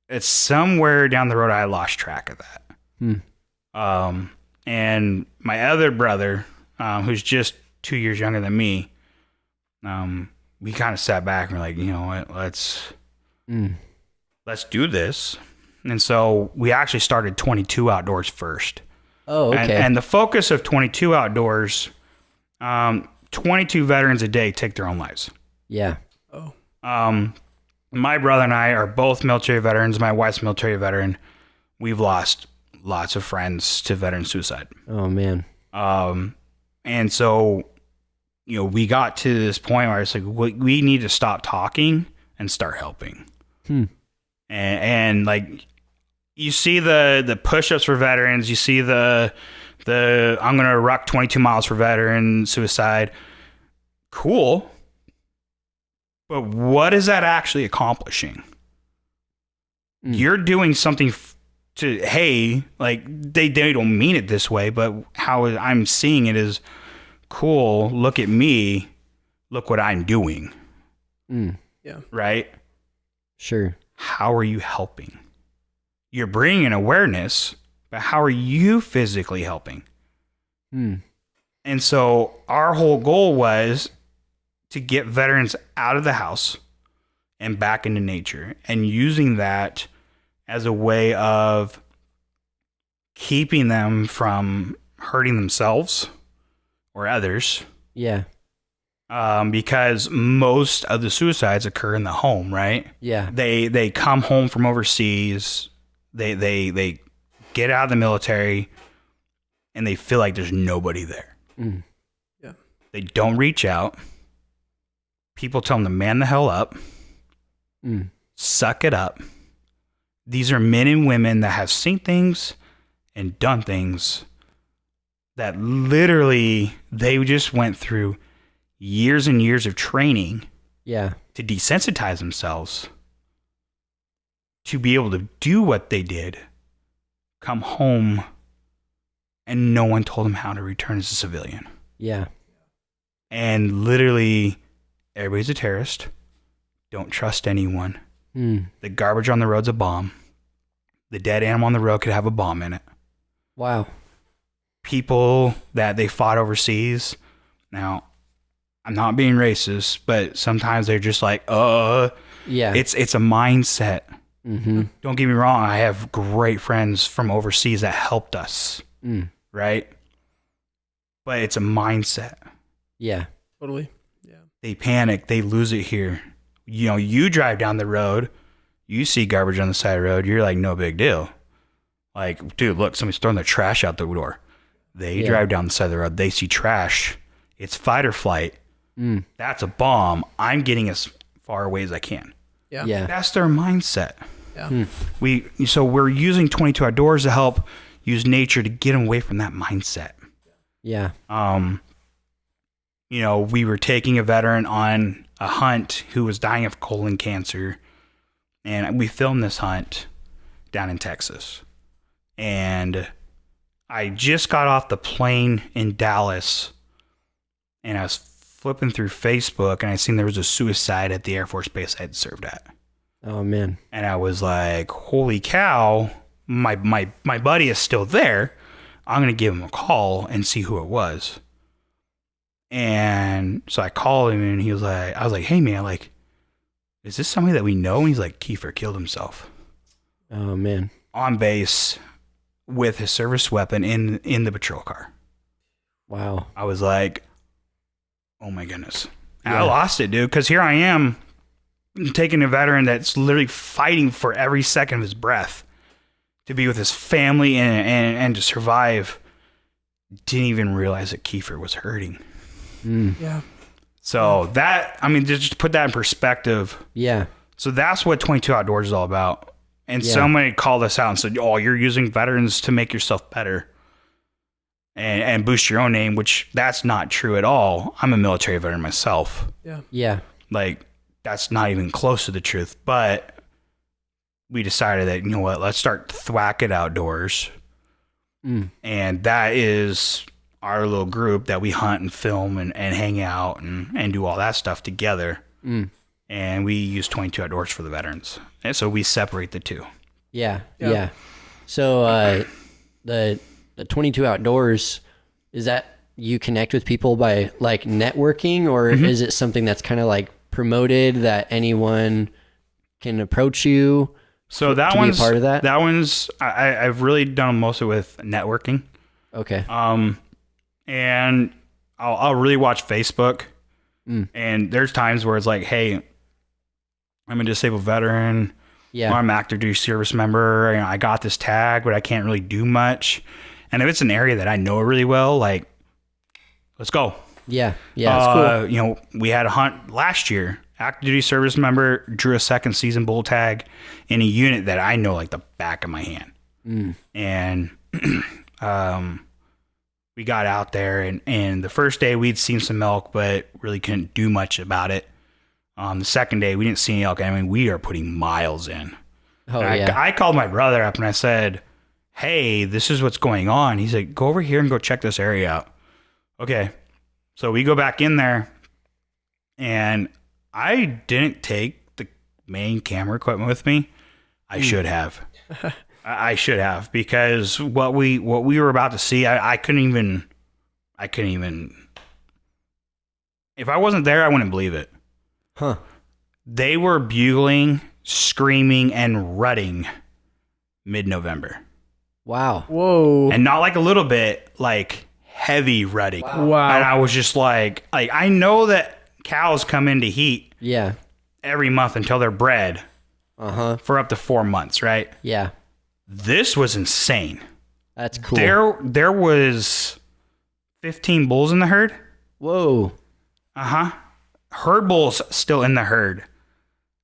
it's somewhere down the road I lost track of that. And my other brother, who's just 2 years younger than me, we kind of sat back and were like, you know what, let's do this. And so we actually started 22 Outdoors first. Oh, okay. And the focus of 22 Outdoors, 22 veterans a day take their own lives. Yeah. My brother and I are both military veterans. My wife's a military veteran. We've lost lots of friends to veteran suicide. Oh, man. And so, you know, we got to this point where it's like, we need to stop talking and start helping. And like, you see the push-ups for veterans, you see the I'm going to ruck 22 miles for veteran suicide. Cool. But what is that actually accomplishing? You're doing something hey, like they don't mean it this way, but how I'm seeing it is cool. Look at me. Look what I'm doing. Yeah. Right? Sure. How are you helping? You're bringing awareness, but how are you physically helping? And so our whole goal was to get veterans out of the house and back into nature, and using that as a way of keeping them from hurting themselves or others. Yeah. Because most of the suicides occur in the home, right? Yeah. They come home from overseas, they get out of the military, and they feel like there's nobody there. Yeah. They don't reach out. People tell them to man the hell up, suck it up. These are men and women that have seen things and done things that literally they just went through years and years of training Yeah. to desensitize themselves to be able to do what they did, come home, and no one told them how to return as a civilian. Yeah. And literally, everybody's a terrorist. Don't trust anyone. The garbage on the road's a bomb. the dead animal on the road could have a bomb in it. Wow. People that they fought overseas. Now, I'm not being racist, but sometimes they're just like, Yeah. it's a mindset. Mm-hmm. Don't get me wrong. I have great friends from overseas that helped us, right? But it's a mindset. Yeah. Totally. Yeah. They panic. They lose it here. You know, you drive down the road, you see garbage on the side of the road. You're like, no big deal. Like, dude, look, somebody's throwing their trash out the door. They drive down the side of the road. They see trash. It's fight or flight. That's a bomb. I'm getting as far away as I can. Yeah. Yeah. That's their mindset. Yeah. So we're using 22 Outdoors to help use nature to get them away from that mindset. Yeah. You know, we were taking a veteran on a hunt who was dying of colon cancer, and we filmed this hunt down in Texas. And I just got off the plane in Dallas, and I was flipping through Facebook, and I seen there was a suicide at the Air Force Base I had served at. Oh man. And I was like, holy cow, my buddy is still there. I'm going to give him a call and see who it was. And so I called him, and I was like, hey man, like, is this somebody that we know? And he's like, Kiefer killed himself. Oh man. On base with his service weapon in the patrol car. Wow. I was like, oh my goodness. Yeah. I lost it, dude, because here I am taking a veteran that's literally fighting for every second of his breath to be with his family and to survive. Didn't even realize that Kiefer was hurting. Yeah. So that, I mean, just to put that in perspective. Yeah. So that's what 22 Outdoors is all about. And somebody called us out and said, oh, you're using veterans to make yourself better and boost your own name, which that's not true at all. I'm a military veteran myself. Yeah. Yeah. Like, that's not even close to the truth. But we decided that, you know what, let's start Thwackit Outdoors. And that is our little group that we hunt and film and hang out and do all that stuff together. And we use 22 Outdoors for the veterans. And so we separate the two. Yeah. Yeah. So the 22 Outdoors, is that you connect with people by like networking, or is it something that's kind of like promoted that anyone can approach you? So that to one's be a part of that? That one's I've really done mostly with networking. Okay. And I'll really watch Facebook. And there's times where it's like, hey, I'm a disabled veteran. Yeah. Or I'm an active duty service member. You know, I got this tag, but I can't really do much. And if it's an area that I know really well, like, let's go. Yeah. Yeah. It's cool. You know, we had a hunt last year. Active duty service member drew a second season bull tag in a unit that I know like the back of my hand. And we got out there, and the first day we'd seen some elk, but really couldn't do much about it. The second day we didn't see any elk. I mean, we are putting miles in. Oh, And yeah. I called my brother up and I said, hey, this is what's going on. He's like, go over here and go check this area out. Okay. So we go back in there, and I didn't take the main camera equipment with me. I should have. I should have, because what we were about to see, I couldn't even. If I wasn't there, I wouldn't believe it. Huh. They were bugling, screaming, and rutting mid-November. Wow. Whoa. And not like a little bit, like heavy rutting. Wow. And I was just like I know that cows come into heat Yeah. every month until they're bred for up to 4 months, right? Yeah. This was insane. That's cool. There was 15 bulls in the herd. Whoa. Herd bulls still in the herd.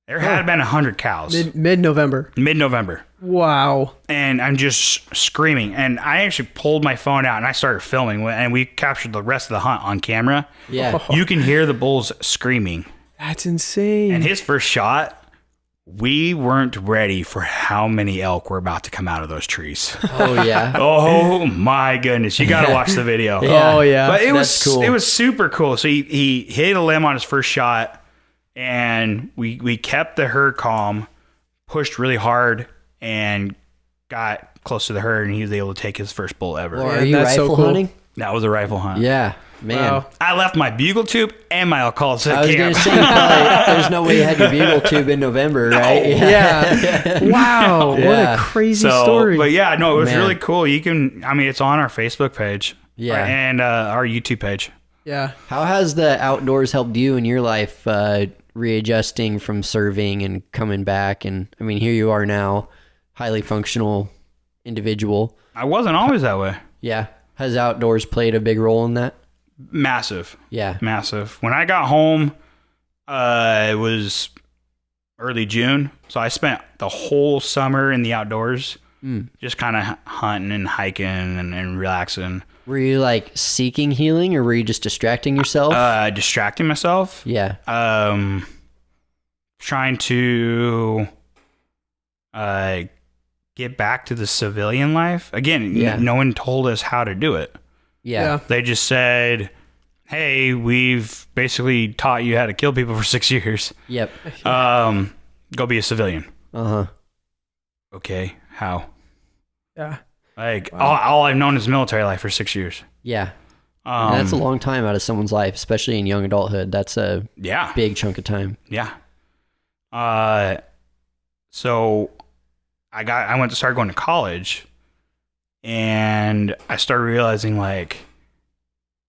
There had been 100 cows. Mid-November. Mid-November. Wow. And I'm just screaming. And I actually pulled my phone out and I started filming, and we captured the rest of the hunt on camera. Yeah. You can hear the bulls screaming. That's insane. And his first shot, we weren't ready for how many elk were about to come out of those trees. Oh, yeah. Oh my goodness. You got to watch the video. Yeah. Oh, yeah. But it That's was cool. It was super cool. So he hit a limb on his first shot, and we kept the herd calm, pushed really hard, and got close to the herd and he was able to take his first bull ever. Well, Yeah, are you that's so rifle cool. hunting? That was a rifle hunt. Yeah, man. Wow. I left my bugle tube and my alcohol at I was camp. gonna say, there's no way you had your bugle tube in November, right? Yeah. Wow. What Yeah. a crazy story. But yeah, no, it was Man. really cool. You can, I mean, it's on our Facebook page. Yeah. And our YouTube page. Yeah. How has the outdoors helped you in your life, readjusting from serving and coming back? And I mean, here you are now, highly functional individual. I wasn't always that way. Yeah. Has outdoors played a big role in that? Massive. Yeah. Massive. When I got home, it was early June. So I spent the whole summer in the outdoors, just kind of hunting and hiking and relaxing. Were you like seeking healing, or were you just distracting yourself? Distracting myself. Yeah. Trying to get back to the civilian life. Again, Yeah. no one told us how to do it. Yeah. They just said, hey, we've basically taught you how to kill people for 6 years. Yep. Go be a civilian. Uh-huh. Okay, how? Yeah. Like, all I've known is military life for 6 years. Yeah. And that's a long time out of someone's life, especially in young adulthood. That's a Yeah. big chunk of time. Yeah. So I went to start going to college, and I started realizing, like,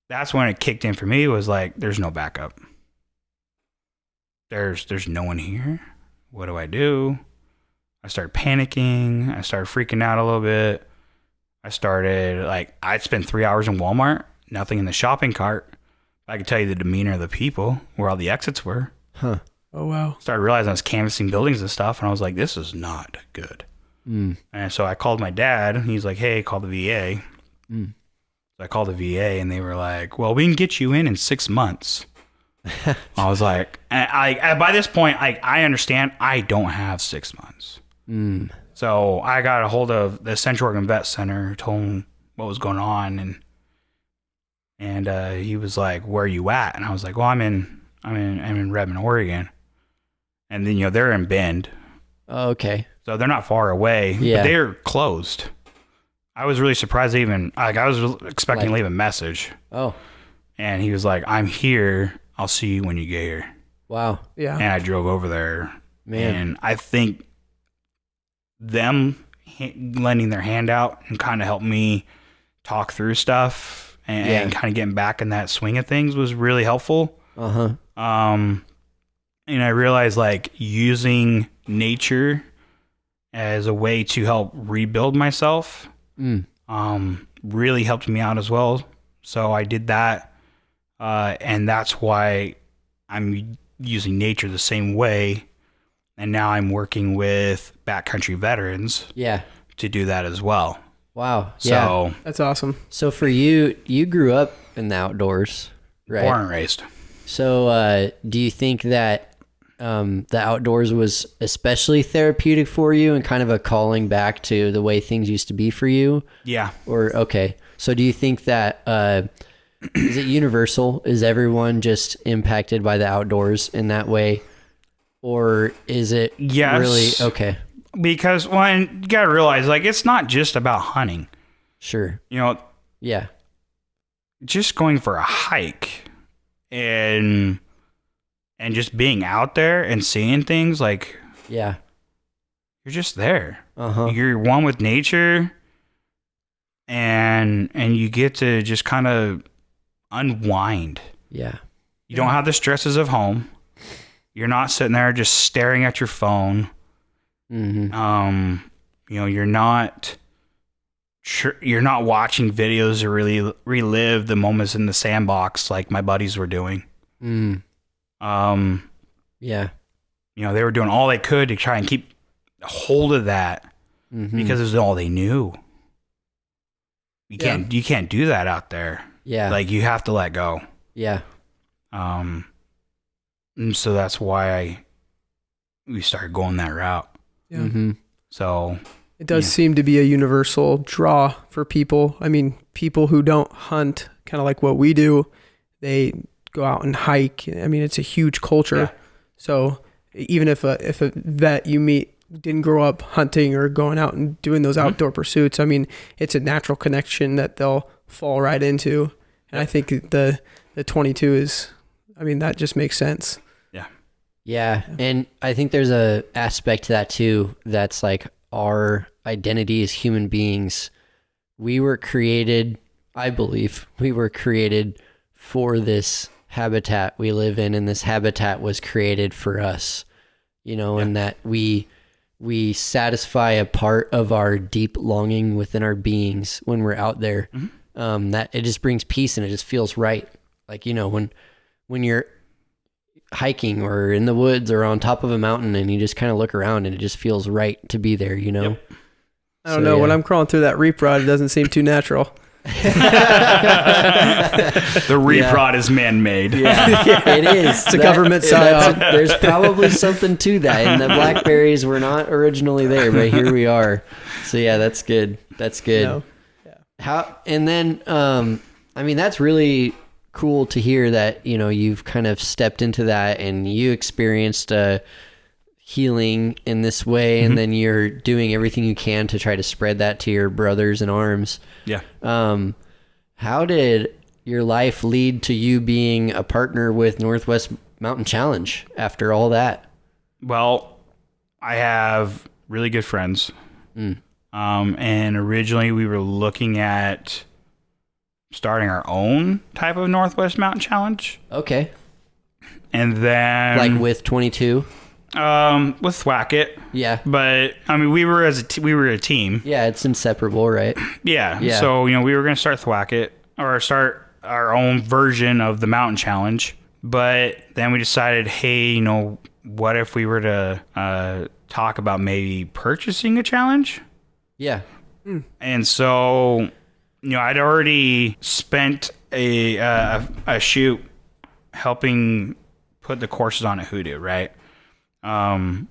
that's when it kicked in for me, was like, there's no backup. There's no one here. What do I do? I started panicking. I started freaking out a little bit. I started, like, I'd spend 3 hours in Walmart, nothing in the shopping cart. I could tell you the demeanor of the people, where all the exits were. Huh. Oh, wow. Started realizing I was canvassing buildings and stuff, and I was like, this is not good. Mm. And so I called my dad, and he's like, hey, call the VA. Mm. So I called the VA, and they were like, well, we can get you in 6 months. I was like, I by this point, I understand I don't have 6 months. Mm. So I got a hold of the Central Oregon Vet Center, told him what was going on, and he was like, where are you at? And I was like, well, I'm in Redmond, Oregon. And then, they're in Bend. Oh, okay. So they're not far away, Yeah. but they're closed. I was really surprised I was expecting to leave a message. Oh, And he was like, I'm here. I'll see you when you get here. wow. Yeah. And I drove over there. Man. And I think them lending their hand out and kind of helped me talk through stuff and kind of getting back in that swing of things was really helpful. Uh-huh. And I realized, like, using nature as a way to help rebuild myself really helped me out as well. So I did that. And that's why I'm using nature the same way. And now I'm working with backcountry veterans Yeah. to do that as well. Wow. Yeah. So That's awesome. So for you, you grew up in the outdoors, right? born and raised. So do you think that the outdoors was especially therapeutic for you and kind of a calling back to the way things used to be for you? Yeah. Or, okay. So do you think that, is it universal? Is everyone just impacted by the outdoors in that way? Or is it Yes. really, okay, Because, you got to realize, like, it's not just about hunting. sure. Yeah. Just going for a hike and just being out there and seeing things, like, Yeah. you're just there. Uh-huh. You're one with nature, and you get to just kind of unwind. Yeah. You don't have the stresses of home. You're not sitting there just staring at your phone. Mm-hmm. You're not watching videos to really relive the moments in the sandbox like my buddies were doing. Mm. Yeah. They were doing all they could to try and keep a hold of that because it was all they knew. You can't do that out there. Yeah. Like, you have to let go. Yeah. And so that's why we started going that route. Yeah. Mm-hmm. So It does seem to be a universal draw for people. I mean, people who don't hunt, kind of like what we do, they go out and hike. I mean, it's a huge culture. Yeah. So even if a vet you meet didn't grow up hunting or going out and doing those outdoor pursuits, I mean, it's a natural connection that they'll fall right into. And I think the 22 is, I mean, that just makes sense. Yeah. And I think there's a aspect to that too. That's like our identity as human beings. We were created, I believe we were created for this habitat we live in, and this habitat was created for us, and that we satisfy a part of our deep longing within our beings when we're out there. That it just brings peace and it just feels right. Like, when you're hiking or in the woods or on top of a mountain and you just kind of look around and it just feels right to be there, I don't know. When I'm crawling through that reap rod, it doesn't seem too natural. The reap rod is man-made. Yeah, it is. It's a government psyop. There's probably something to that. And the blackberries were not originally there, but here we are. So yeah, that's good. That's good. No. And then, I mean, that's really cool to hear that, you've kind of stepped into that and you experienced healing in this way, and then you're doing everything you can to try to spread that to your brothers in arms. Yeah. How did your life lead to you being a partner with Northwest Mountain Challenge after all that? Well, I have really good friends. And originally we were looking at starting our own type of Northwest Mountain Challenge. Okay. And then Like with 22? with Thwackit. Yeah. But I mean, we were a team. Yeah, it's inseparable, right? Yeah. Yeah. So, we were going to start Thwackit or start our own version of the mountain challenge. But then we decided, hey, what if we were to talk about maybe purchasing a challenge? Yeah. And so, I'd already spent a shoot helping put the courses on at Hoodoo, right? And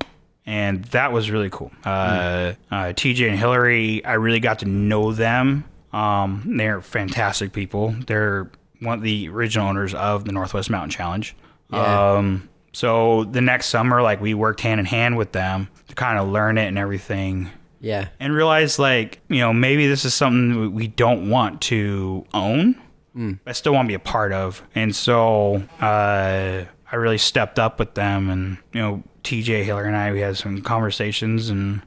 that was really cool. TJ and Hillary, I really got to know them. They're fantastic people. They're one of the original owners of the Northwest Mountain Challenge. Yeah. So the next summer, like, we worked hand in hand with them to kind of learn it and everything. Yeah. And realize, like, maybe this is something we don't want to own, but I still want to be a part of. And so I really stepped up with them, and TJ, Hillary, and I, we had some conversations, and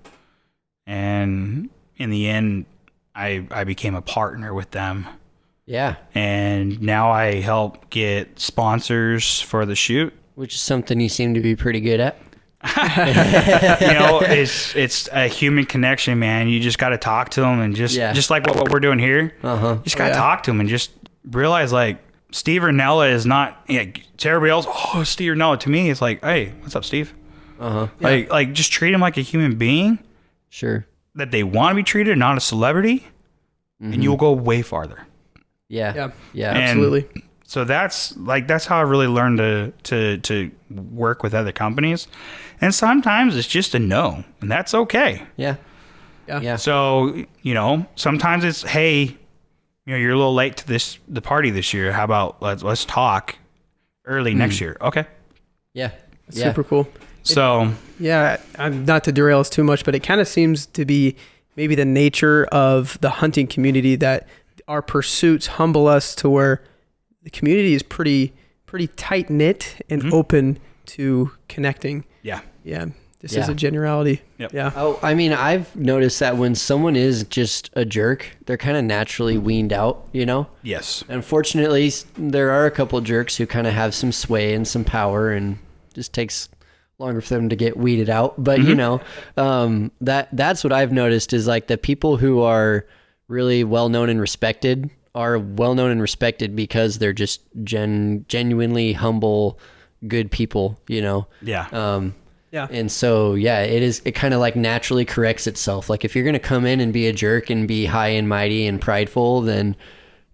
in the end, I became a partner with them. Yeah. And now I help get sponsors for the shoot. Which is something you seem to be pretty good at. It's a human connection, man. You just got to talk to them, and just like what we're doing here. You just got to talk to them and just realize, like, Steve Rinella is not, to everybody else, oh, Steve Rinella. To me, it's like, hey, what's up, Steve? Like just treat him like a human being. Sure. That they want to be treated, not a celebrity, and you'll go way farther. Yeah. Absolutely. So that's how I really learned to work with other companies. And sometimes it's just a no, and that's okay. Yeah. So, sometimes it's, hey, you're a little late to the party this year. How about let's talk early next year? Okay. Yeah. Super cool. So, I'm not to derail us too much, but it kind of seems to be maybe the nature of the hunting community that our pursuits humble us to where the community is pretty tight knit and open to connecting. Yeah. This is a generality. Yep. Yeah. Oh, I mean, I've noticed that when someone is just a jerk, they're kind of naturally weaned out, Yes. Unfortunately, there are a couple of jerks who kind of have some sway and some power, and just takes longer for them to get weeded out. But, that's what I've noticed is, like, the people who are really well-known and respected are well-known and respected because they're just genuinely humble, good people, Yeah. And so, it kind of like naturally corrects itself. Like, if you're going to come in and be a jerk and be high and mighty and prideful, then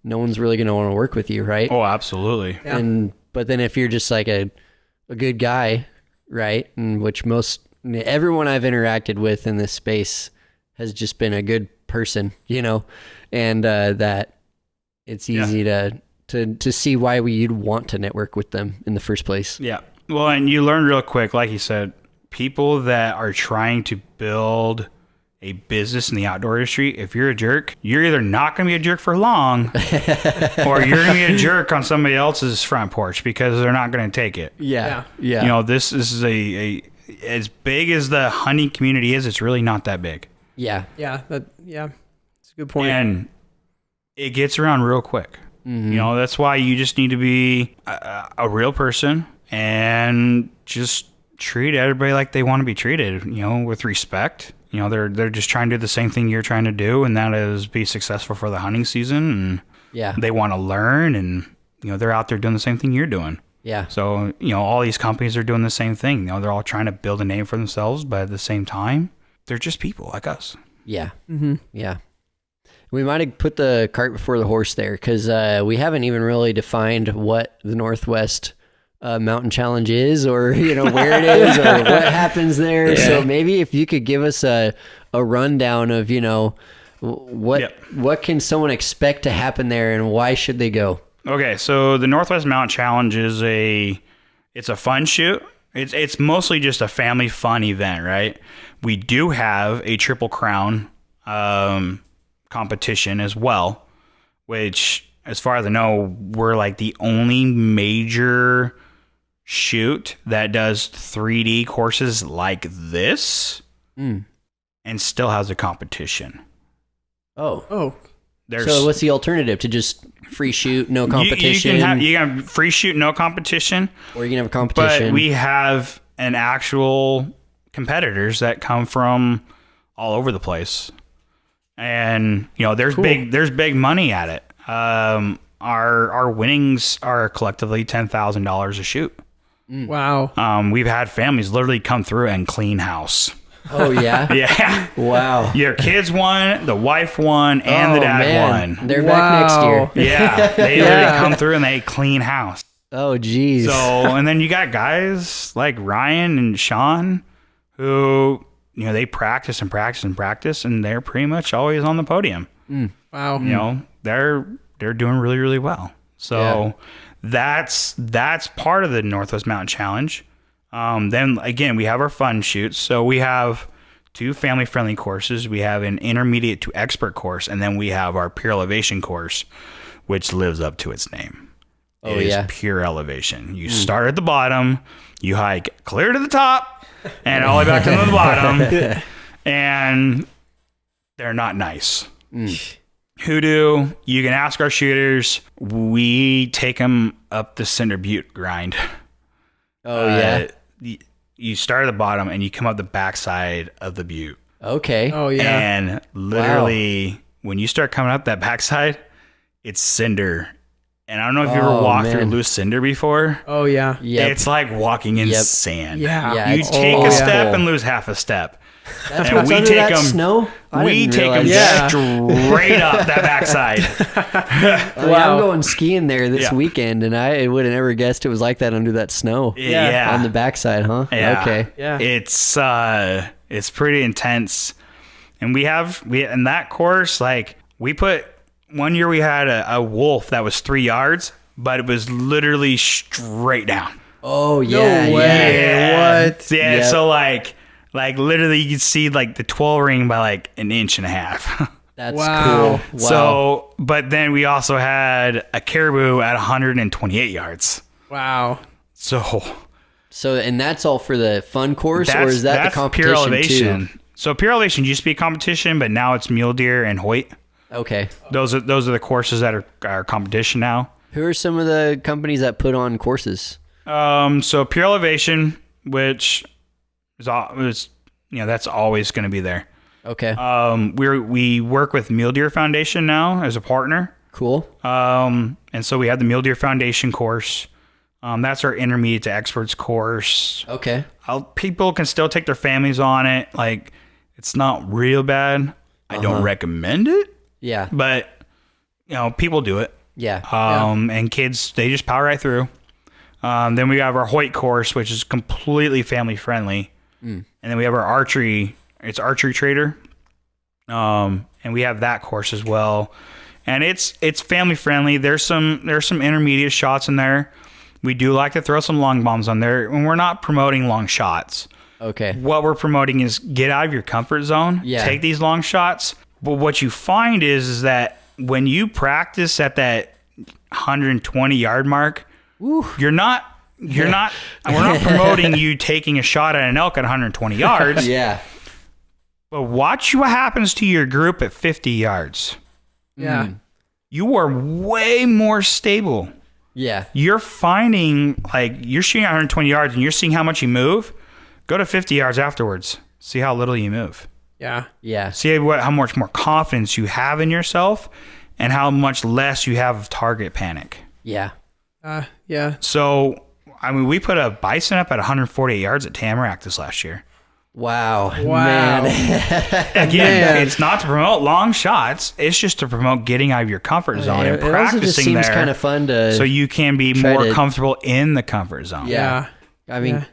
no one's really going to want to work with you, right? Oh, absolutely. Yeah. But then if you're just like a good guy, right? And which everyone I've interacted with in this space has just been a good person, and that it's easy to see why you'd want to network with them in the first place. Yeah. Well, and you learn real quick, like you said, people that are trying to build a business in the outdoor industry, if you're a jerk, you're either not going to be a jerk for long or you're going to be a jerk on somebody else's front porch because they're not going to take it. Yeah. You know, this is a as big as the hunting community is, it's really not that big. Yeah. Yeah. It's a good point. And it gets around real quick. You know, that's why you just need to be a real person and just treat everybody like they want to be treated, you know, with respect. You know, they're just trying to do the same thing you're trying to do, and that is be successful for the hunting season. And they want to learn, and, you know, they're out there doing the same thing you're doing. Yeah. So, you know, all these companies are doing the same thing. You know, they're all trying to build a name for themselves, but at the same time, they're just people like us. Yeah. Yeah. We might have put the cart before the horse there, because we haven't even really defined what the Northwest Mountain Challenge is, or, you know, where it is, or what happens there. So maybe if you could give us a rundown of, you know, what can someone expect to happen there, and why should they go? Okay, so the Northwest Mountain Challenge is it's a fun shoot. It's mostly just a family fun event, right? We do have a Triple Crown competition as well, which, as far as I know, we're like the only major shoot that does 3D courses like this and still has a competition. Oh. There's, so what's the alternative to just free shoot, no competition? You can have free shoot, no competition. Or you can have a competition. But we have an actual competitors that come from all over the place. And, you know, there's big money at it. Our winnings are collectively $10,000 a shoot. Wow. We've had families literally come through and clean house. Oh, yeah? Yeah. Wow. Your kids won, the wife won, and the dad won. They're back next year. Yeah. They literally come through and they clean house. Oh, geez. So, and then you got guys like Ryan and Sean who, you know, they practice and practice and practice, and they're pretty much always on the podium. Wow. You know, they're doing really, really well. So that's part of the Northwest Mountain Challenge. Then again, we have our fun shoots. So we have 2 family-friendly courses. We have an intermediate to expert course, and then we have our pure elevation course, which lives up to its name. Oh, It is yeah. pure elevation. You start at the bottom, you hike clear to the top, and all the way back to the bottom, and they're not nice. Hoodoo, you can ask our shooters. We take them up the Cinder Butte grind. Oh, yeah. You start at the bottom and you come up the backside of the butte. Okay. Oh, yeah. And literally, when you start coming up that backside, it's cinder. And I don't know if you ever walked through loose cinder before. Oh, yeah. Yep. It's like walking in sand. Yeah. You it's take a awful. step and lose half a step. That's and what's we under take that them. snow? I We didn't take them realize straight up that backside. Oh, yeah, I'm going skiing there this Yeah. weekend, and I would have never guessed it was like that under that snow. Yeah. On the backside, huh? Yeah. Okay. Yeah. It's pretty intense. And we in that course, like, we put one year we had a wolf that was 3 yards, but it was literally straight down. Oh, yeah. No way. Yeah. What? Yeah. Yep. So like literally you could see like the 12 ring by like an inch and a half. That's Wow. cool. Wow. So, but then we also had a caribou at 128 yards. Wow. So and that's all for the fun course, or is that the competition pure elevation. too? So pure elevation used to be a competition, but now it's mule deer and Hoyt. Okay. Those are the courses that are competition now. Who are some of the companies that put on courses? So pure elevation, which is that's always going to be there. Okay. We work with Mule Deer Foundation now as a partner. Cool. And so we have the Mule Deer Foundation course. That's our intermediate to experts course. Okay. People can still take their families on it. Like, it's not real bad. I don't recommend it, Yeah. but people do it. Yeah. And kids, they just power right through. Then we have our Hoyt course, which is completely family friendly. And then we have our archery. It's Archery Trader. And we have that course as well. And it's family friendly. There's some intermediate shots in there. We do like to throw some long bombs on there, and we're not promoting long shots. Okay. What we're promoting is get out of your comfort zone. Yeah. Take these long shots. But what you find is that when you practice at that 120 yard mark, we're not promoting you taking a shot at an elk at 120 yards. Yeah. But watch what happens to your group at 50 yards. Yeah. You are way more stable. Yeah. You're finding, like, you're shooting at 120 yards and you're seeing how much you move. Go to 50 yards afterwards. See how little you move. Yeah. Yeah. See how much more confidence you have in yourself and how much less you have of target panic. Yeah. Yeah. So, I mean, we put a bison up at 148 yards at Tamarack this last year. Wow. Wow. Man. Again, Man. it's not to promote long shots. It's just to promote getting out of your comfort zone and It also just practicing seems there kind of fun to so you can be try more to- comfortable in the comfort zone. Yeah. I mean,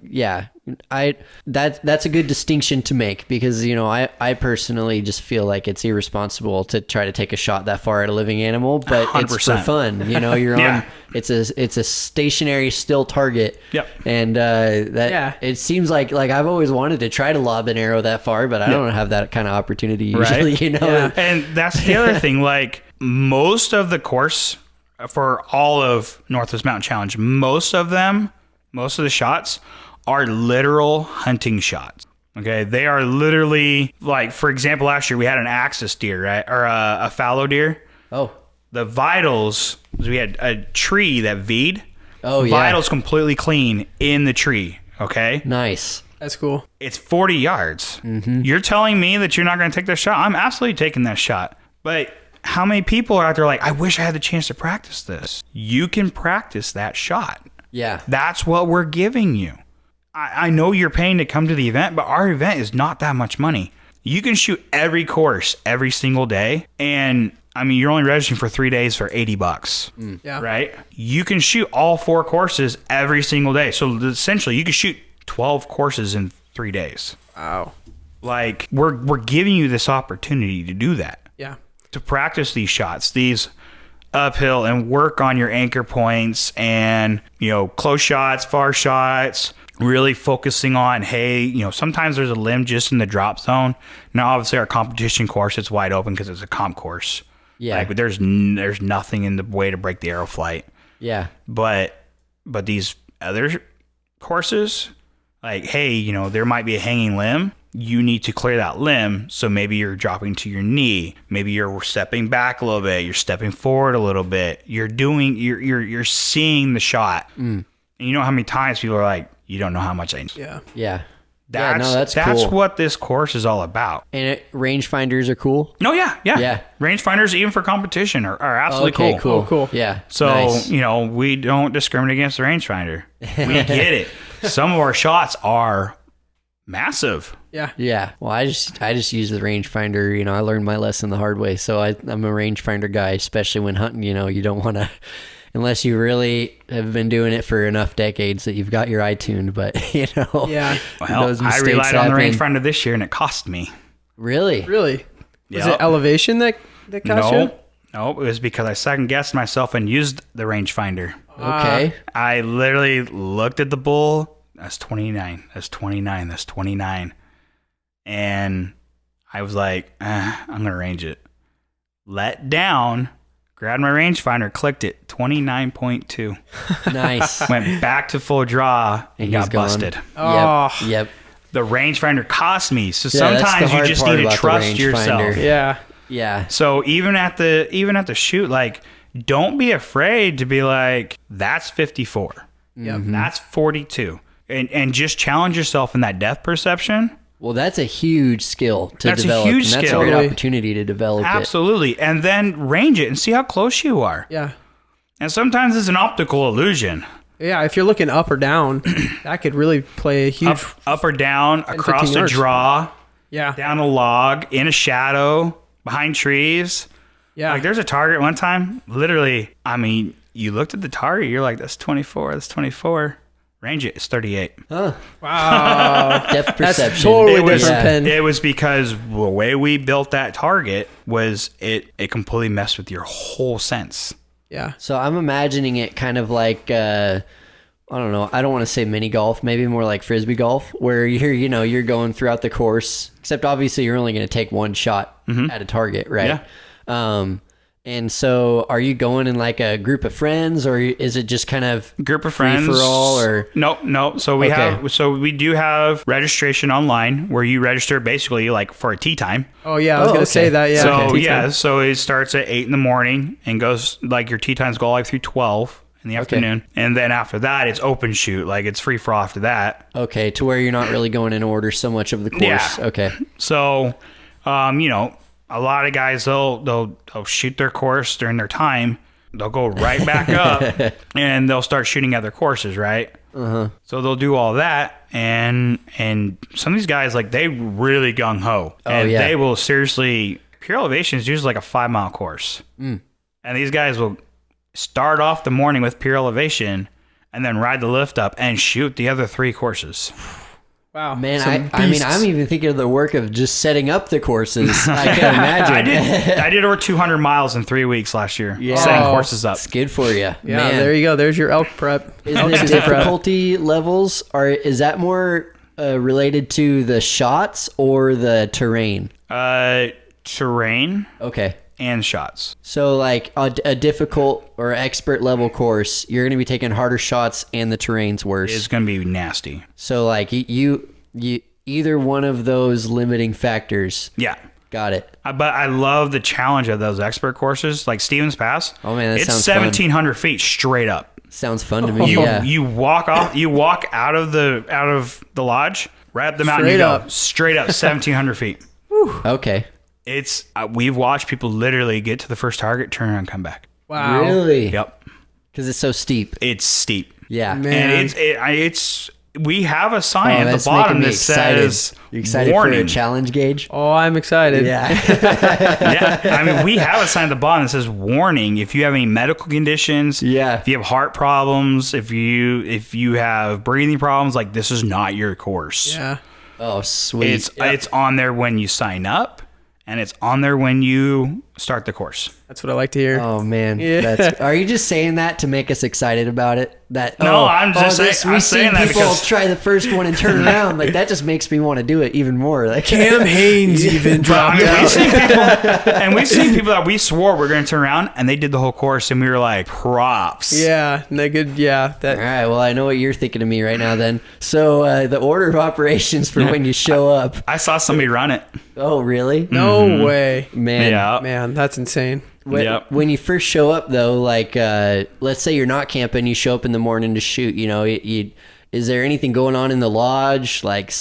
that's a good distinction to make because, you know, I personally just feel like it's irresponsible to try to take a shot that far at a living animal, but it's for 100%. fun. You know, you're Yeah. on, it's a stationary still target. Yep. And it seems like I've always wanted to try to lob an arrow that far, but I don't have that kind of opportunity usually, Right. you know? Yeah. And that's the other thing. Like, most of the course for all of Northwest Mountain Challenge, most of the shots are literal hunting shots. Okay. They are literally, like, for example, last year we had an axis deer, right? Or a fallow deer. Oh. The vitals, we had a tree that V'd. Oh, yeah. Vitals completely clean in the tree. Okay. Nice. That's cool. It's 40 yards. Mm-hmm. You're telling me that you're not going to take that shot? I'm absolutely taking that shot. But how many people are out there like, I wish I had the chance to practice this? You can practice that shot. Yeah. That's what we're giving you. I know you're paying to come to the event, but our event is not that much money. You can shoot every course every single day. And I mean, you're only registering for 3 days for $80. Yeah. Right? You can shoot all 4 courses every single day. So essentially you can shoot 12 courses in 3 days. Wow. Like, we're giving you this opportunity to do that, Yeah. to practice these shots, these uphill, and work on your anchor points and, you know, close shots, far shots, really focusing on, hey, you know, sometimes there's a limb just in the drop zone. Now, obviously, our competition course, it's wide open because it's a comp course. Yeah. Like, but there's nothing in the way to break the arrow flight. Yeah. But these other courses, like, hey, you know, there might be a hanging limb. You need to clear that limb. So maybe you're dropping to your knee. Maybe you're stepping back a little bit. You're stepping forward a little bit. You're seeing the shot. And you know how many times people are like, you don't know how much I know. Yeah. Yeah. That's cool. what this course is all about. And rangefinders are cool. No, yeah. Yeah. Rangefinders, even for competition, are absolutely Okay, cool. cool. Oh, cool. Yeah. So, nice. you know, we don't discriminate against the rangefinder. We get it. Some of our shots are massive. Yeah. Yeah. Well, I just use the rangefinder. You know, I learned my lesson the hard way. So I'm a rangefinder guy, especially when hunting. You know, you don't want to, unless you really have been doing it for enough decades that you've got your eye tuned. But, you know, Yeah. Well, those I mistakes relied on the happen. rangefinder this year, and it cost me. Really? Really? Was Yep. it elevation that cost you? No, it was because I second guessed myself and used the rangefinder. Okay. I literally looked at the bull. That's 29. That's 29. That's 29. And I was like, I'm going to range it. Let down, grabbed my rangefinder, clicked it, 29.2. Nice. Went back to full draw and he's got gone. busted. Oh. Yep. The rangefinder cost me. So Yeah, that's the sometimes you hard just part need to about the trust rangefinder. yourself. Yeah. Yeah. So even at the shoot, like, don't be afraid to be like, that's 54. Yep. That's 42. And just challenge yourself in that depth perception. Well, that's a huge skill to That's a develop. huge and that's skill. a great Totally. opportunity to develop it. Absolutely. And then range it and see how close you are. Yeah. And sometimes it's an optical illusion. Yeah. If you're looking up or down, that could really play a huge. Up or down, 10, across 15 a yards. draw, Yeah. down a log, in a shadow, behind trees. Yeah. Like, there's a target one time, literally, I mean, you looked at the target, you're like, that's 24, that's 24. Range it, it's 38. Huh. Wow. Depth That's perception. totally It was- different pen. It was because the way we built that target was it completely messed with your whole sense. Yeah. So I'm imagining it kind of like I don't know. I don't want to say mini golf, maybe more like frisbee golf, where you're going throughout the course, except obviously you're only going to take one shot at a target, right? Yeah. And so are you going in like a group of friends, or is it just kind of group of friends for all, or no? So we do have registration online where you register basically like for a tee time. Oh yeah, I was gonna say that. Yeah. So so it starts at 8 a.m. and goes like your tee times go all the way through 12 in the afternoon, and then after that it's open shoot, like it's free for all after that. Okay, to where you're not really going in order so much of the course. Yeah. Okay. So, a lot of guys they'll shoot their course during their time. They'll go right back up and they'll start shooting other courses, right? So they'll do all that, and some of these guys, like, they really gung ho, and they will seriously. Pure Elevation is usually like a 5-mile course, and these guys will start off the morning with Pure Elevation, and then ride the lift up and shoot the other 3 courses. Wow, man! I mean, I'm even thinking of the work of just setting up the courses. I can imagine. I did over 200 miles in 3 weeks last year, Yeah. setting courses up. It's good for you. Yeah, Man. there you go. There's your elk prep. Is the difficulty levels, or is that more related to the shots or the terrain? Terrain. Okay. And shots. So like a difficult or expert level course, you're going to be taking harder shots and the terrain's worse. It's going to be nasty. So like you either one of those limiting factors. Yeah. Got it. But I love the challenge of those expert courses, like Stevens Pass. Oh man, that it's sounds 1,700 feet straight up. Sounds fun to me. You walk out of the lodge, right up the mountain, straight up 1,700 feet. Okay. It's we've watched people literally get to the first target, turn around, come back. Wow. Really? Yep. Because it's so steep. It's steep. Yeah. Man. And it's we have a sign at the bottom that says You excited warning. for a challenge, Gage? Oh, I'm excited. Yeah. Yeah, I mean, we have a sign at the bottom that says warning. If you have any medical conditions, Yeah. if you have heart problems, if you have breathing problems, like, this is not your course. Yeah. Oh, sweet. It's on there when you sign up, and it's on there when you start the course. That's what I like to hear. Oh man, Yeah. are you just saying that to make us excited about it? I'm saying that people because try the first one and turn around. Like, that just makes me want to do it even more. Like Cam Haynes even dropped out. we've seen people that we swore we're going to turn around, and they did the whole course, and we were like, props. Yeah, naked. Yeah, All right, well, I know what you're thinking of me right now. Then, so the order of operations for when you show up. I saw somebody run it. Oh, really? No way, Man. Yeah. man, that's insane. When you first show up, though, like, let's say you're not camping, you show up in the morning to shoot. Is there anything going on in the lodge? Like,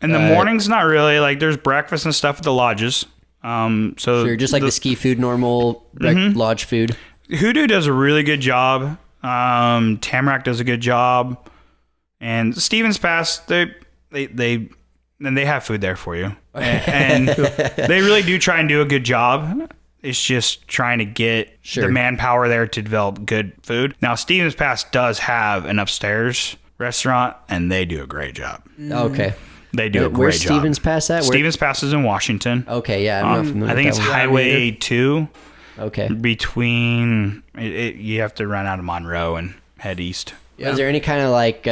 In the mornings, not really. Like, there's breakfast and stuff at the lodges. Sure, just like the ski food, normal lodge food. Hoodoo does a really good job. Tamarack does a good job, and Stevens Pass they have food there for you, and they really do try and do a good job. It's just trying to get the manpower there to develop good food. Now, Stevens Pass does have an upstairs restaurant, and they do a great job. Okay. They do a great Where's job. Stevens Pass at? Stevens Pass is in Washington. Okay, yeah. I'm not familiar I think with it's that one. Highway 2. Okay. Between you have to run out of Monroe and head east. Yeah. Is there any kind of like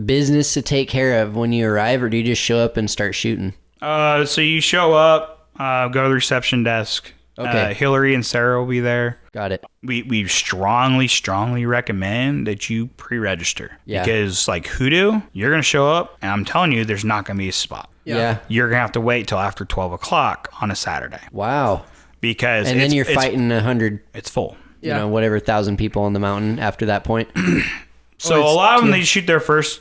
business to take care of when you arrive, or do you just show up and start shooting? So you show up, go to the reception desk. Okay. Hillary and Sarah will be there. Got it. We strongly recommend that you pre-register. Yeah. Because like Hoodoo, you're going to show up, and I'm telling you, there's not going to be a spot. Yeah. You're going to have to wait till after 12 o'clock on a Saturday. Wow. Because And then you're fighting 100, it's full. whatever, 1,000 people on the mountain after that point. So a lot of them, they shoot their course,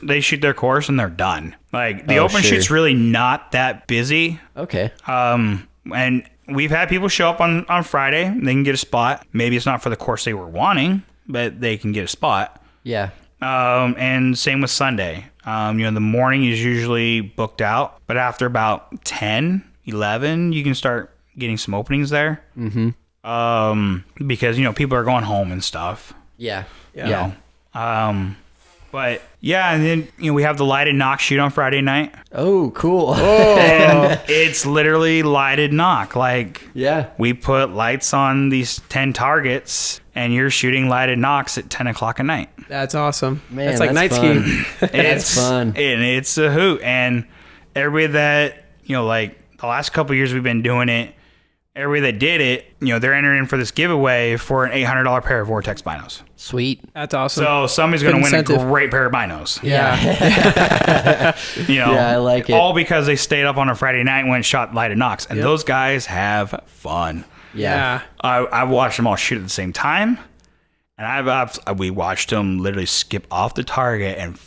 and they're done. Like, the open shoot's really not that busy. Okay. And we've had people show up on Friday. They can get a spot. Maybe it's not for the course they were wanting, but they can get a spot. Yeah. And same with Sunday. The morning is usually booked out, but after about 10, 11, you can start getting some openings there. Mm-hmm. Because, people are going home and stuff. Yeah. You know. But yeah, and then we have the lighted knock shoot on Friday night. Oh, cool. And it's literally lighted knock. Like, Yeah. we put lights on these 10 targets, and you're shooting lighted knocks at 10 o'clock at night. That's awesome. Man, that's like night fun. skiing. That's fun. And it's a hoot. And everybody that, like the last couple of years we've been doing it, everybody that did it, they're entering in for this giveaway for an $800 pair of Vortex binos. Sweet. That's awesome. So somebody's going to win incentive. a great pair of binos. Yeah. Yeah, I like it. All because they stayed up on a Friday night and went and shot lighted knocks. And those guys have fun. Yeah. I've watched them all shoot at the same time. And we watched them literally skip off the target and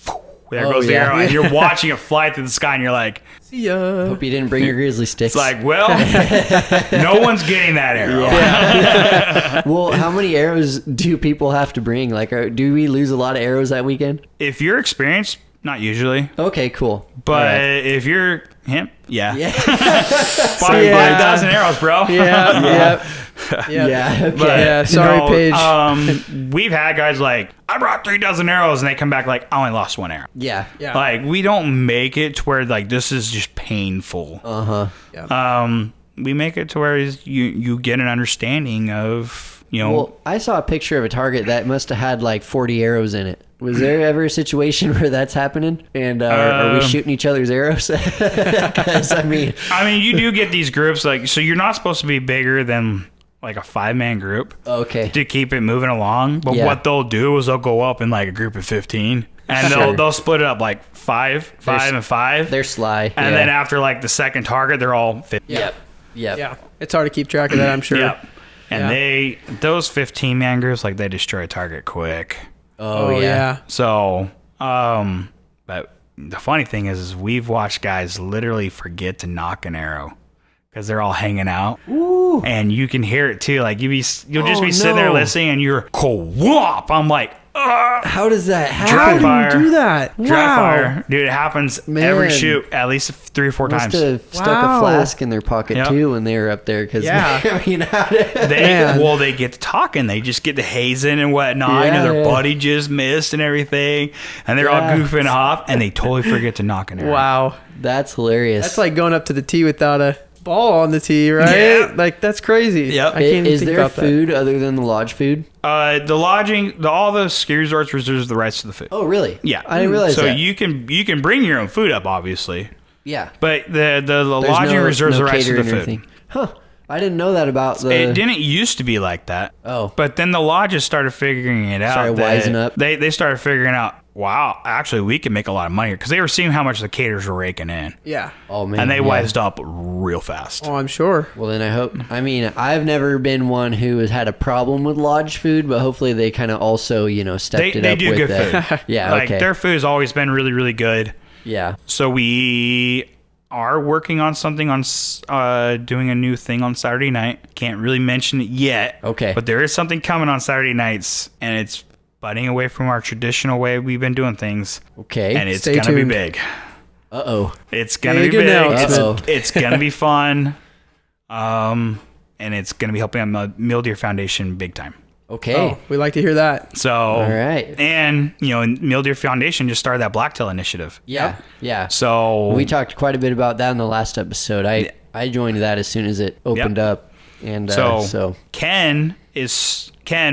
there goes the arrow. And you're watching it fly through the sky and you're like, See ya. Hope you didn't bring your grizzly sticks. it's like, well, no one's getting that arrow. Yeah. Well, how many arrows do people have to bring? Like, do we lose a lot of arrows that weekend? If you're experienced, not usually. Okay, cool. But All right. if you're him, yeah. 5,000 arrows, bro. Yeah. Yeah. Okay. But, Yeah, sorry, Paige. We've had guys like, I brought 3 dozen arrows, and they come back like, I only lost 1 arrow. Yeah. Yeah. Like, we don't make it to where like this is just painful. We make it to where you get an understanding of Well, I saw a picture of a target that must have had like 40 arrows in it. Was there ever a situation where that's happening? And are we shooting each other's arrows? Because I mean, you do get these groups like, so you're not supposed to be bigger than like a 5-man group. Okay. To keep it moving along. But Yeah. what they'll do is they'll go up in like a group of 15 and Sure. they'll split it up like 5 and 5. They're sly. And then after like the second target, they're all 50. Yep. Yeah. It's hard to keep track of that, I'm sure. Yep. And those 15-man groups, like they destroy a target quick. Oh yeah. So, but the funny thing is we've watched guys literally forget to knock an arrow because they're all hanging out. Ooh. And you can hear it too. Like you'll just be sitting there listening and you're co-wop. I'm like, How does that Dry happen? fire. Do that. Dry Wow. fire. Dude, it happens every Man. shoot at least 3 or 4 Must times. have stuck Wow. a flask in their pocket Yep. too when they were up there. Because Yeah. They get to talking. They just get to hazing and whatnot. Yeah, their yeah. buddy just missed and everything. And they're all Yeah. goofing off and they totally forget to knock an arrow. Wow. that's hilarious. That's like going up to the tee without a ball on the tee, right? Yeah. Like, that's crazy. Yep. I can't even Is think there about food other than the lodge food? The lodging, all the ski resorts reserves the rights to the food. Oh, really? Yeah, I didn't realize so that. you can bring your own food up, obviously, Yeah. but the There's lodging reserves the rights to the catering or food. anything. Huh. I didn't know that about the. It didn't used to be like that. Oh. But then the lodges started figuring it out. Started wising up. They started figuring out, wow, actually we can make a lot of money here because they were seeing how much the caterers were raking in, that. Yeah. Oh man. and they yeah. wised up real fast. Oh, I'm sure. Well, then I hope. I mean, I've never been one who has had a problem with lodge food, but hopefully they kind of also, stepped it They up do with good that. food. Yeah. Like Okay. their food has always been really, really good. Yeah. So we are working on something on doing a new thing on Saturday night. Can't really mention it yet. Okay. But there is something coming on Saturday nights, and it's butting away from our traditional way we've been doing things. Okay. And it's Stay gonna be tuned. big. Uh-oh. It's gonna Big be big. announcement. It's gonna be fun. And it's gonna be helping out Mule Deer Foundation big time. Okay. Oh, we like to hear that. So, All right. and Mule Deer Foundation just started that blacktail initiative. Yeah. Yeah. So We talked quite a bit about that in the last episode. I joined that as soon as it opened up. And so Ken,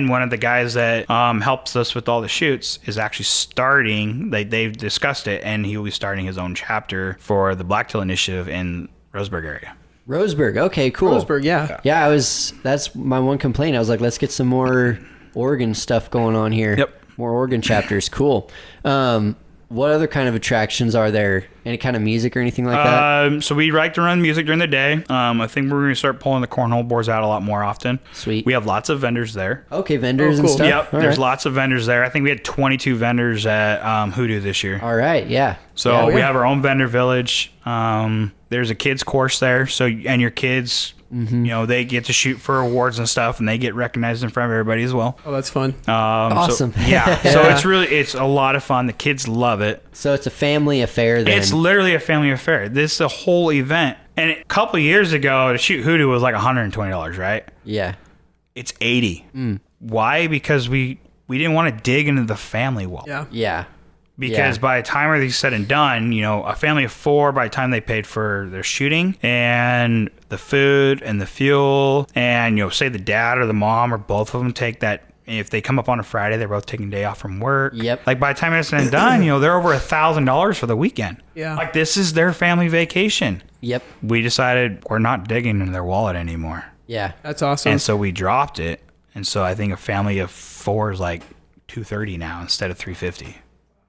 one of the guys that helps us with all the shoots, is actually starting. They've discussed it, and he will be starting his own chapter for the Blacktail Initiative in Roseburg area. Roseburg. Okay, cool. Roseburg, yeah. Yeah, that's my one complaint. I was like, let's get some more Oregon stuff going on here. Yep. More Oregon chapters. Cool. What other kind of attractions are there? Any kind of music or anything like that? So we like to run music during the day. I think we're going to start pulling the cornhole boards out a lot more often. Sweet. We have lots of vendors there. Okay, vendors Oh, cool. and stuff. Yep, All there's right. lots of vendors there. I think we had 22 vendors at Hoodoo this year. All right, yeah. So Yeah, we have our own vendor village. There's a kids course there. So, and your kids, they get to shoot for awards and stuff, and they get recognized in front of everybody as well. Oh, that's fun. Awesome. So, yeah. So it's a lot of fun. The kids love it. So it's a family affair then. It's literally a family affair. This is a whole event. And a couple of years ago, to shoot Hoodoo was like $120, right? Yeah. It's $80. Why? Because we didn't want to dig into the family wall. Yeah. Yeah. Because by the time everything's said and done, you know, a family of 4, by the time they paid for their shooting and the food and the fuel, and, you know, say the dad or the mom or both of them take that, if they come up on a Friday, they're both taking a day off from work. Yep. Like by the time it's said and done, you know, they're over $1,000 for the weekend. Yeah. Like this is their family vacation. Yep. We decided we're not digging in their wallet anymore. Yeah. That's awesome. And so we dropped it. And so I think a family of 4 is like $230 now instead of $350.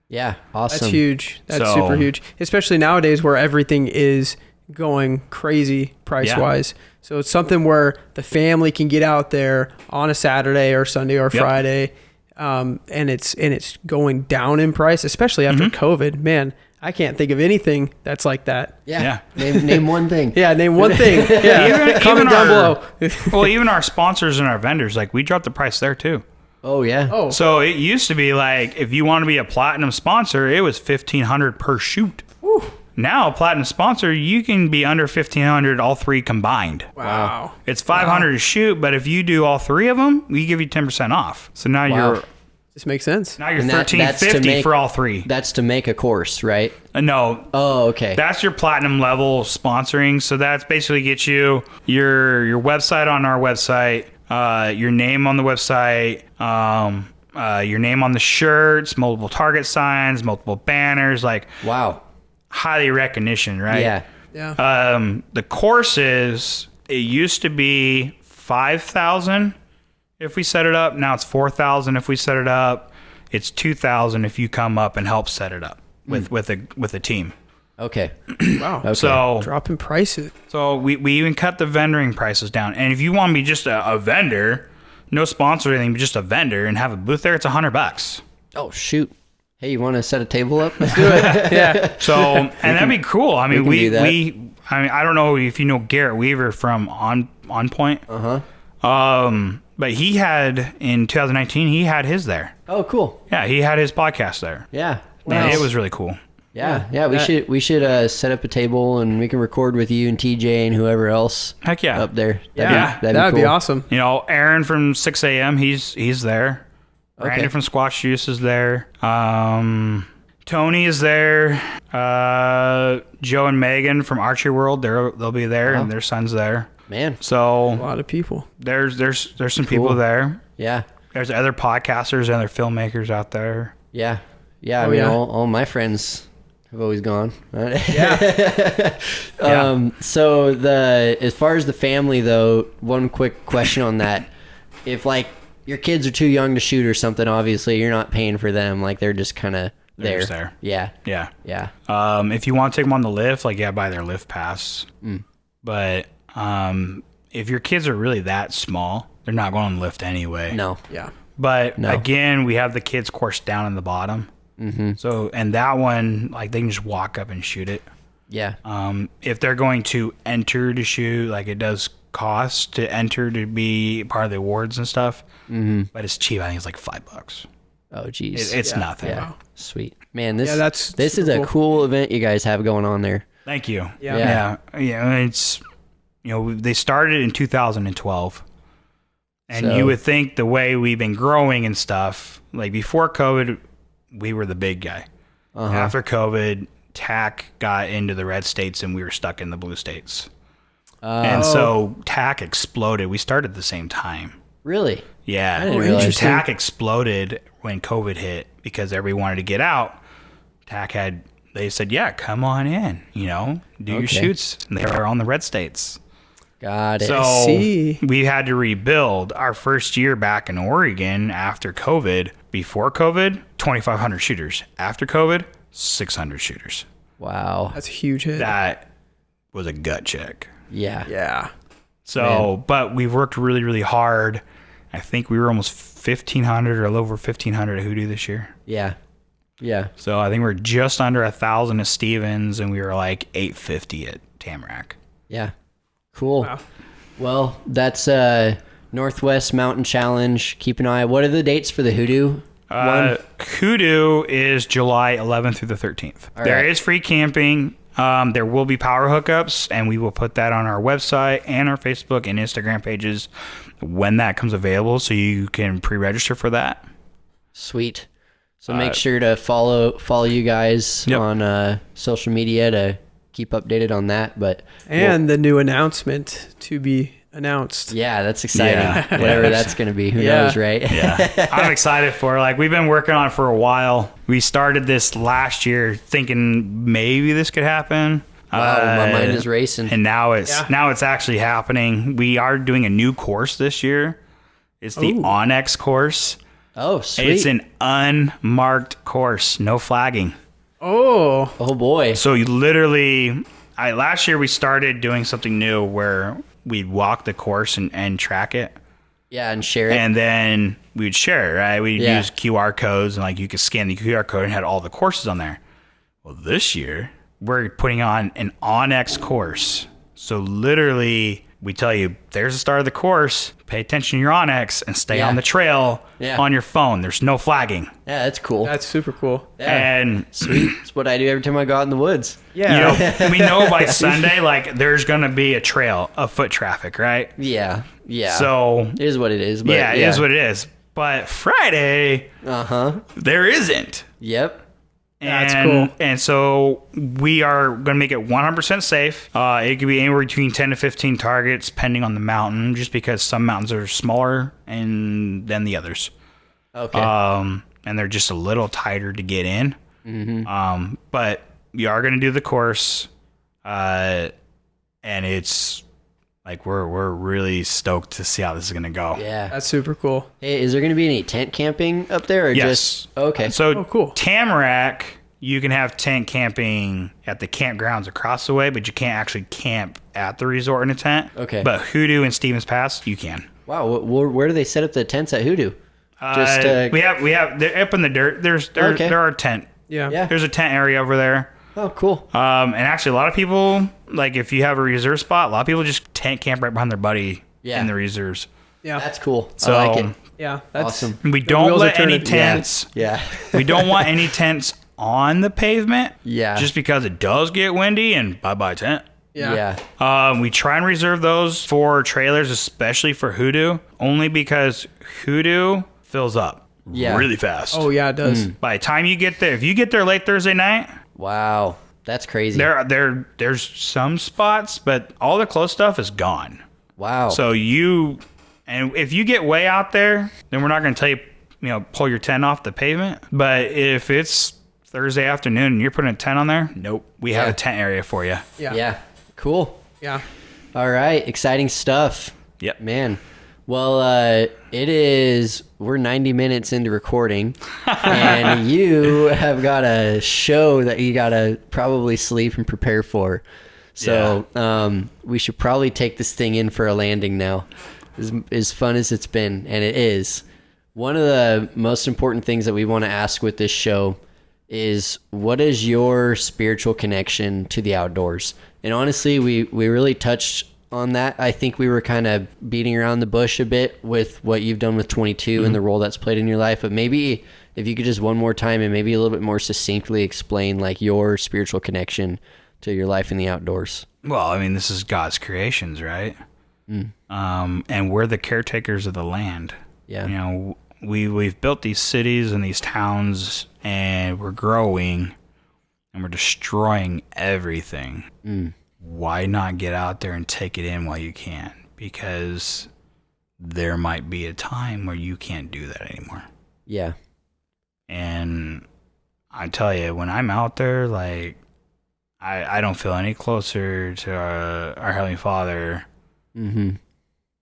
Yeah. Awesome. That's huge. That's So- super huge, especially nowadays where everything is going crazy price wise. So it's something where the family can get out there on a Saturday or Sunday or Friday, and it's going down in price, especially after COVID. Man, I can't think of anything that's like that. Yeah. Name one thing. Yeah, name one thing. Yeah, comment down below. Well, even our sponsors and our vendors, like we dropped the price there too. Oh yeah. Oh, So it used to be like if you want to be a platinum sponsor, it was $1,500 per shoot. Now a platinum sponsor, you can be under $1,500 all 3 combined. wow. It's $500 to shoot, but if you do all 3 of them, we give you 10% off. So now Wow. This makes sense. you're And that's to $1,350 make- for all 3. That's to make a course, right? No, Oh, okay. that's your platinum level sponsoring. So that's basically get you your website on our website, your name on the website, your name on the shirts, multiple target signs, multiple banners, like Wow. highly recognition, right? Yeah. Yeah. The courses, it used to be 5,000 if we set it up. Now it's 4,000 if we set it up. It's 2,000 if you come up and help set it up with a team. Okay. Wow. Okay. So Dropping prices. we even cut the vendoring prices down. And if you want to be just a vendor, no sponsor or anything, but just a vendor and have a booth there, it's $100. Oh shoot. Hey, you want to set a table up? Yeah. So, and that'd be cool. I mean, can do that. I don't know if you know Garrett Weaver from On Point. But he had in 2019, he had his there. Oh, cool. Yeah, he had his podcast there. Yeah. And Nice. it was really cool. Yeah. We should set up a table and we can record with you and TJ and whoever else Heck yeah. up there. Yeah. That'd be cool. awesome. You know, Aaron from 6 a.m., he's there. Brandon from Squash Juice is there. Tony is there. Joe and Megan from Archery World, they'll be there, and their son's there. Man. A So lot of people. there's some people there. Yeah. There's other podcasters and other filmmakers out there. Yeah. Yeah. I Oh, mean, yeah. all my friends have always gone. Yeah. So as far as the family though, one quick question on that. If like your kids are too young to shoot or something, obviously you're not paying for them. Like they're just kind of They're there. just there. Yeah. Yeah. Yeah. If you want to take them on the lift, like buy their lift pass. But if your kids are really that small, they're not going on the lift anyway. No. Yeah. But No. again, we have the kids course down in the bottom. Mm-hmm. So, and that one, like they can just walk up and shoot it. Yeah. If they're going to enter to shoot, like it does cost to enter to be part of the awards and stuff. Mm-hmm. But it's cheap. I think it's like $5. Oh, geez. It's nothing. Yeah. Sweet. Man, this that's is a cool event you guys have going on there. Thank you. Yeah. Yeah. It's, they started in 2012. And So- you would think the way we've been growing and stuff, like before COVID, we were the big guy. After COVID, TAC got into the red states and we were stuck in the blue states. And so TAC exploded. We started at the same time. Really? Yeah. I didn't realize TAC exploded when COVID hit because everybody wanted to get out. TAC they said, yeah, come on in, do your shoots. And they were on the red states. Got it. So see. we had to rebuild our first year back in Oregon after COVID. Before COVID, 2,500 shooters. After COVID, 600 shooters. Wow. That's a huge hit. That was a gut check. Yeah. Yeah. So, but we've worked really, really hard. I think we were almost 1,500 or a little over 1,500 at Hoodoo this year. Yeah. Yeah. So I think we're just under 1,000 at Stevens, and we were like 850 at Tamarack. Yeah. Cool. Wow. Well, that's Northwest Mountain Challenge. Keep an eye. What are the dates for the Hoodoo one? Hoodoo is July 11th through the 13th. All There right. is free camping. There will be power hookups, and we will put that on our website and our Facebook and Instagram pages when that comes available, so you can pre-register for that. Sweet. So make sure to follow you guys Yep. on social media to keep updated on that. But And the new announcement to be announced. yeah, that's exciting. Yeah. Whatever Yeah. that's going to be, who Yeah. knows, right? Yeah, I'm excited for it. Like, we've been working on it for a while. We started this last year thinking maybe this could happen. Wow, my mind is racing. And now it's actually happening. We are doing a new course this year. It's the Ooh. Onyx course. Oh, sweet. It's an unmarked course, no flagging. Oh, Oh boy. So you literally, last year we started doing something new where we'd walk the course and track it. Yeah, and share it. And then we'd share it, right? We'd Yeah. use QR codes, and like you could scan the QR code and had all the courses on there. Well, this year we're putting on an Onyx course. So literally, we tell you there's the start of the course. Pay attention to your Onyx and stay Yeah. on the trail Yeah. on your phone. There's no flagging. Yeah, that's cool. that's super cool. Yeah. And Sweet. That's what I do every time I go out in the woods. Yeah. you know, we know by Sunday, like, there's gonna be a trail of foot traffic, right? Yeah. Yeah. So it is what it is. But yeah, it is what it is. But Friday, there isn't. Yep. That's cool. And so we are going to make it 100% safe. It could be anywhere between 10 to 15 targets, depending on the mountain, just because some mountains are smaller than the others. Okay. And they're just a little tighter to get in. But we are going to do the course. And it's like, we're really stoked to see how this is going to go. yeah. That's super cool. Hey, is there going to be any tent camping up there, or Yes. just okay? So Oh, cool. Tamarack, you can have tent camping at the campgrounds across the way, but you can't actually camp at the resort in a tent. Okay. But Hoodoo and Stevens Pass, you can. Wow. Where do they set up the tents at Hoodoo? Just we have they're up in the dirt. Okay. There are tent. Yeah. Yeah. There's a tent area over there. Oh, cool. And actually, a lot of people, like, if you have a reserve spot, a lot of people just tent camp right behind their buddy Yeah. in the reserves. Yeah. That's cool. So I like it. Yeah. That's Awesome. we the don't wheels let are any turning. tents. Yeah. We don't want any tents on the pavement. Yeah. Just because it does get windy, and bye tent. Yeah. Yeah. We try and reserve those for trailers, especially for Hoodoo, only because Hoodoo fills up Yeah. really fast. Oh, yeah, it does. By the time you get there, if you get there late Thursday night, Wow. That's crazy. there's some spots, but all the close stuff is gone. Wow. So if you get way out there, then we're not going to tell you, pull your tent off the pavement. But if it's Thursday afternoon and you're putting a tent on there, nope, we have Yeah. a tent area for you. Yeah. yeah. Cool. Yeah. All right. Exciting stuff. Yep. Man. Well, we're 90 minutes into recording, and you have got a show that you got to probably sleep and prepare for. So we should probably take this thing in for a landing now. As fun as it's been, and it is, one of the most important things that we want to ask with this show is, what is your spiritual connection to the outdoors? And honestly, we really touched on that. I think we were kind of beating around the bush a bit with what you've done with 22 and the role that's played in your life. But maybe if you could just one more time and maybe a little bit more succinctly explain like your spiritual connection to your life in the outdoors. Well, I mean, this is God's creations, right? And we're the caretakers of the land. Yeah. We've built these cities and these towns, and we're growing, and we're destroying everything. Why not get out there and take it in while you can? Because there might be a time where you can't do that anymore. Yeah. And I tell you, when I'm out there, like, I don't feel any closer to our Heavenly Father Mm-hmm.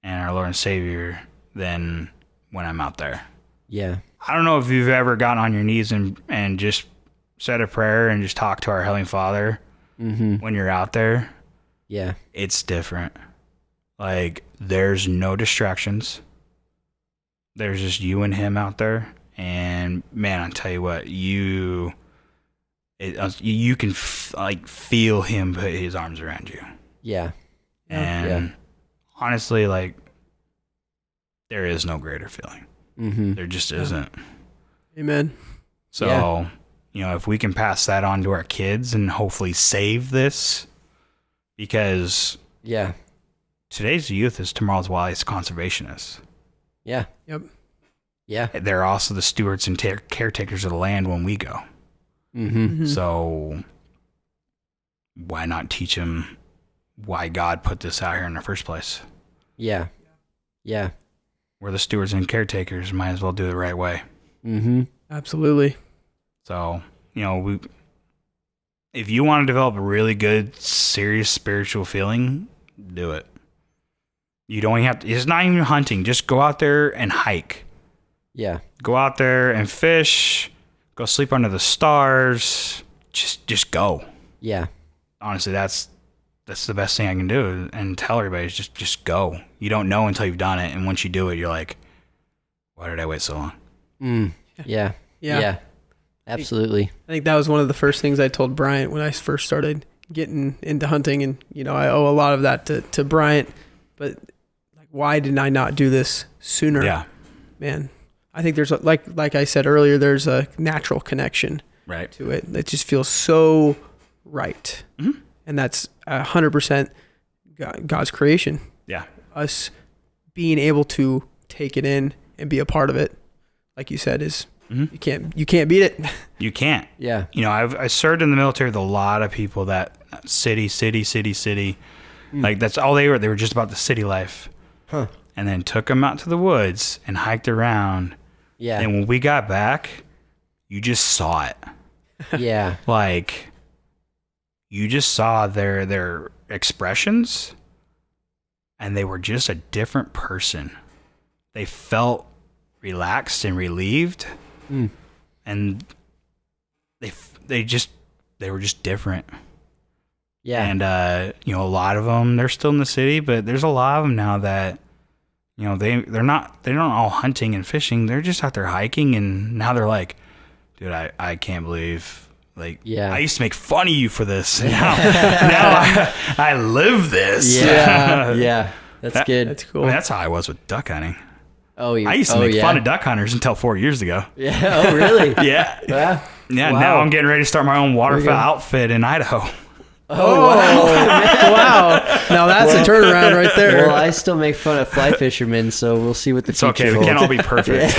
and our Lord and Savior than when I'm out there. Yeah. I don't know if you've ever gotten on your knees and just said a prayer and just talked to our Heavenly Father when you're out there. Yeah. It's different. Like, there's no distractions. There's just you and him out there. And man, I tell you what, you can feel him put his arms around you. Yeah. And honestly, like, there is no greater feeling. Mm-hmm. There just isn't. Amen. So, if we can pass that on to our kids and hopefully save this, because today's youth is tomorrow's wise conservationists. Yeah. Yep. Yeah. They're also the stewards and caretakers of the land when we go. Mm-hmm. So why not teach them why God put this out here in the first place? Yeah. Yeah. We're the stewards and caretakers. Might as well do it the right way. Mm-hmm. Absolutely. So, if you want to develop a really good, serious spiritual feeling, do it. You don't even have to, it's not even hunting. Just go out there and hike. Yeah. Go out there and fish. Go sleep under the stars. Just go. Yeah. Honestly, that's the best thing I can do, and tell everybody is just go. You don't know until you've done it, and once you do it, you're like, why did I wait so long? Yeah. Yeah. Absolutely. I think that was one of the first things I told Bryant when I first started getting into hunting, and I owe a lot of that to Bryant. But like, why did I not do this sooner? Yeah, man. I think there's like I said earlier, there's a natural connection right to it that just feels so right, and that's 100% God's creation. Yeah, us being able to take it in and be a part of it, like you said, is you can't beat it. You can't. Yeah. I served in the military with a lot of people that city. Like that's all they were. They were just about the city life. Huh. And then took them out to the woods and hiked around. Yeah. And when we got back, you just saw it. Yeah. Like you just saw their expressions, and they were just a different person. They felt relaxed and relieved, and they were just different. Yeah. And a lot of them, they're still in the city, but there's a lot of them now that they're not all hunting and fishing. They're just out there hiking, and now they're like, dude, I can't believe. Like, I used to make fun of you for this. Now I live this. Yeah. Yeah. That's good. That's cool. I mean, that's how I was with duck hunting. Oh, I used to make fun of duck hunters until 4 years ago. Yeah. Oh, really? Yeah. Yeah. Yeah. Wow. Now I'm getting ready to start my own waterfowl outfit in Idaho. Oh, wow. Wow. Now that's a turnaround right there. Well, I still make fun of fly fishermen, so we'll see what the It's future okay. We holds. can't all be perfect.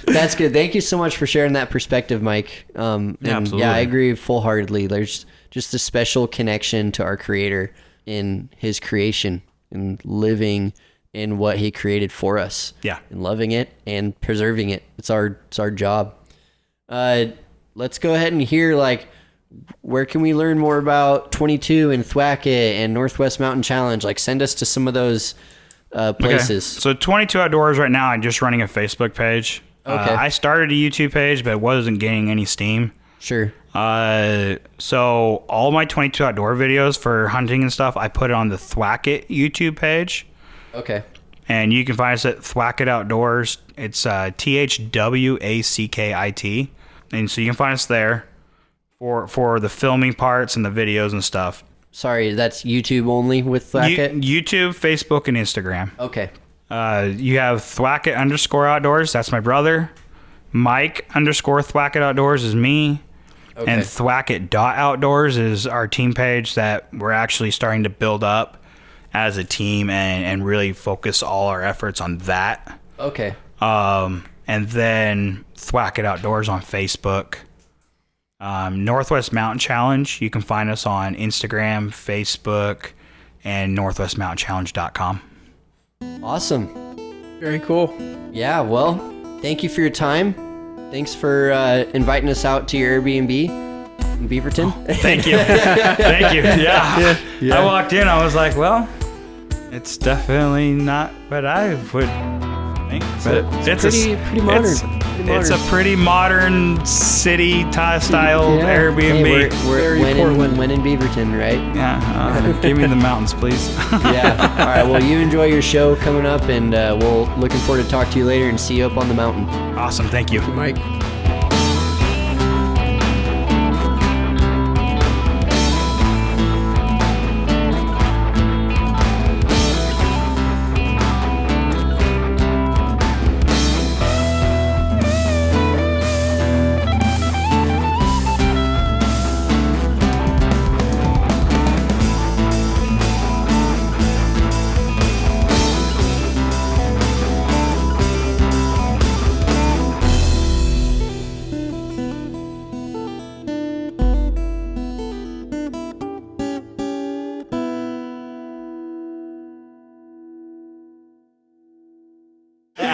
That's good. Thank you so much for sharing that perspective, Mike. Absolutely. Yeah, I agree full-heartedly. There's just a special connection to our Creator in His creation and living in what He created for us. Yeah. And loving it and preserving it. It's our job. Let's go ahead and hear, where can we learn more about 22 and Thwackit and Northwest Mountain Challenge? Send us to some of those places. Okay. So 22 Outdoors right now, I'm just running a Facebook page. Okay. I started a YouTube page, but it wasn't gaining any steam. Sure. So all my 22 Outdoor videos for hunting and stuff, I put it on the Thwackit YouTube page. Okay. And you can find us at Thwackit Outdoors. It's THWACKIT. And so you can find us there for the filming parts and the videos and stuff. Sorry, that's YouTube only with Thwackit? YouTube, Facebook, and Instagram. Okay. You have Thwackit _Outdoors. That's my brother. Mike _Thwackit Outdoors is me. Okay. And Thwackit.Outdoors is our team page that we're actually starting to build up as a team and really focus all our efforts on that. Okay. And then Thwackit Outdoors on Facebook. Northwest Mountain Challenge, you can find us on Instagram, Facebook, and northwestmountainchallenge.com. Awesome. Very cool. Yeah, well, thank you for your time. Thanks for inviting us out to your Airbnb in Beaverton. Thank you. Thank you. Yeah. I walked in, I was like, well, it's definitely not what I would think. But it's pretty modern. It's a pretty modern city style Airbnb. Hey, we're Portland. when in Beaverton, right? Yeah. Give me the mountains, please. Yeah. All right. Well, you enjoy your show coming up, and we'll looking forward to talk to you later and see you up on the mountain. Awesome. Thank you. Mike.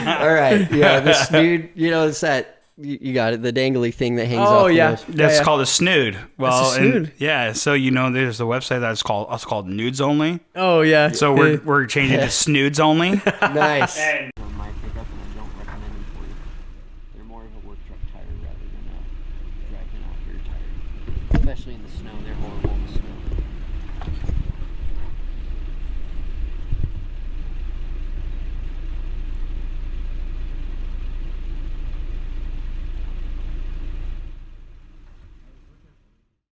All right. Yeah, the snood, it's that, you got it, the dangly thing that hangs off. Oh, the yeah. nose. That's called a snood. Well, That's a snood. and yeah. So there's a website that's called Nudes Only. Oh, yeah. So we're changing to Snoods Only. Nice. My pickup, and I don't recommend them for you. They're more of a work truck tire rather than a driving out here tire. Especially in the snow, they're horrible in the snow.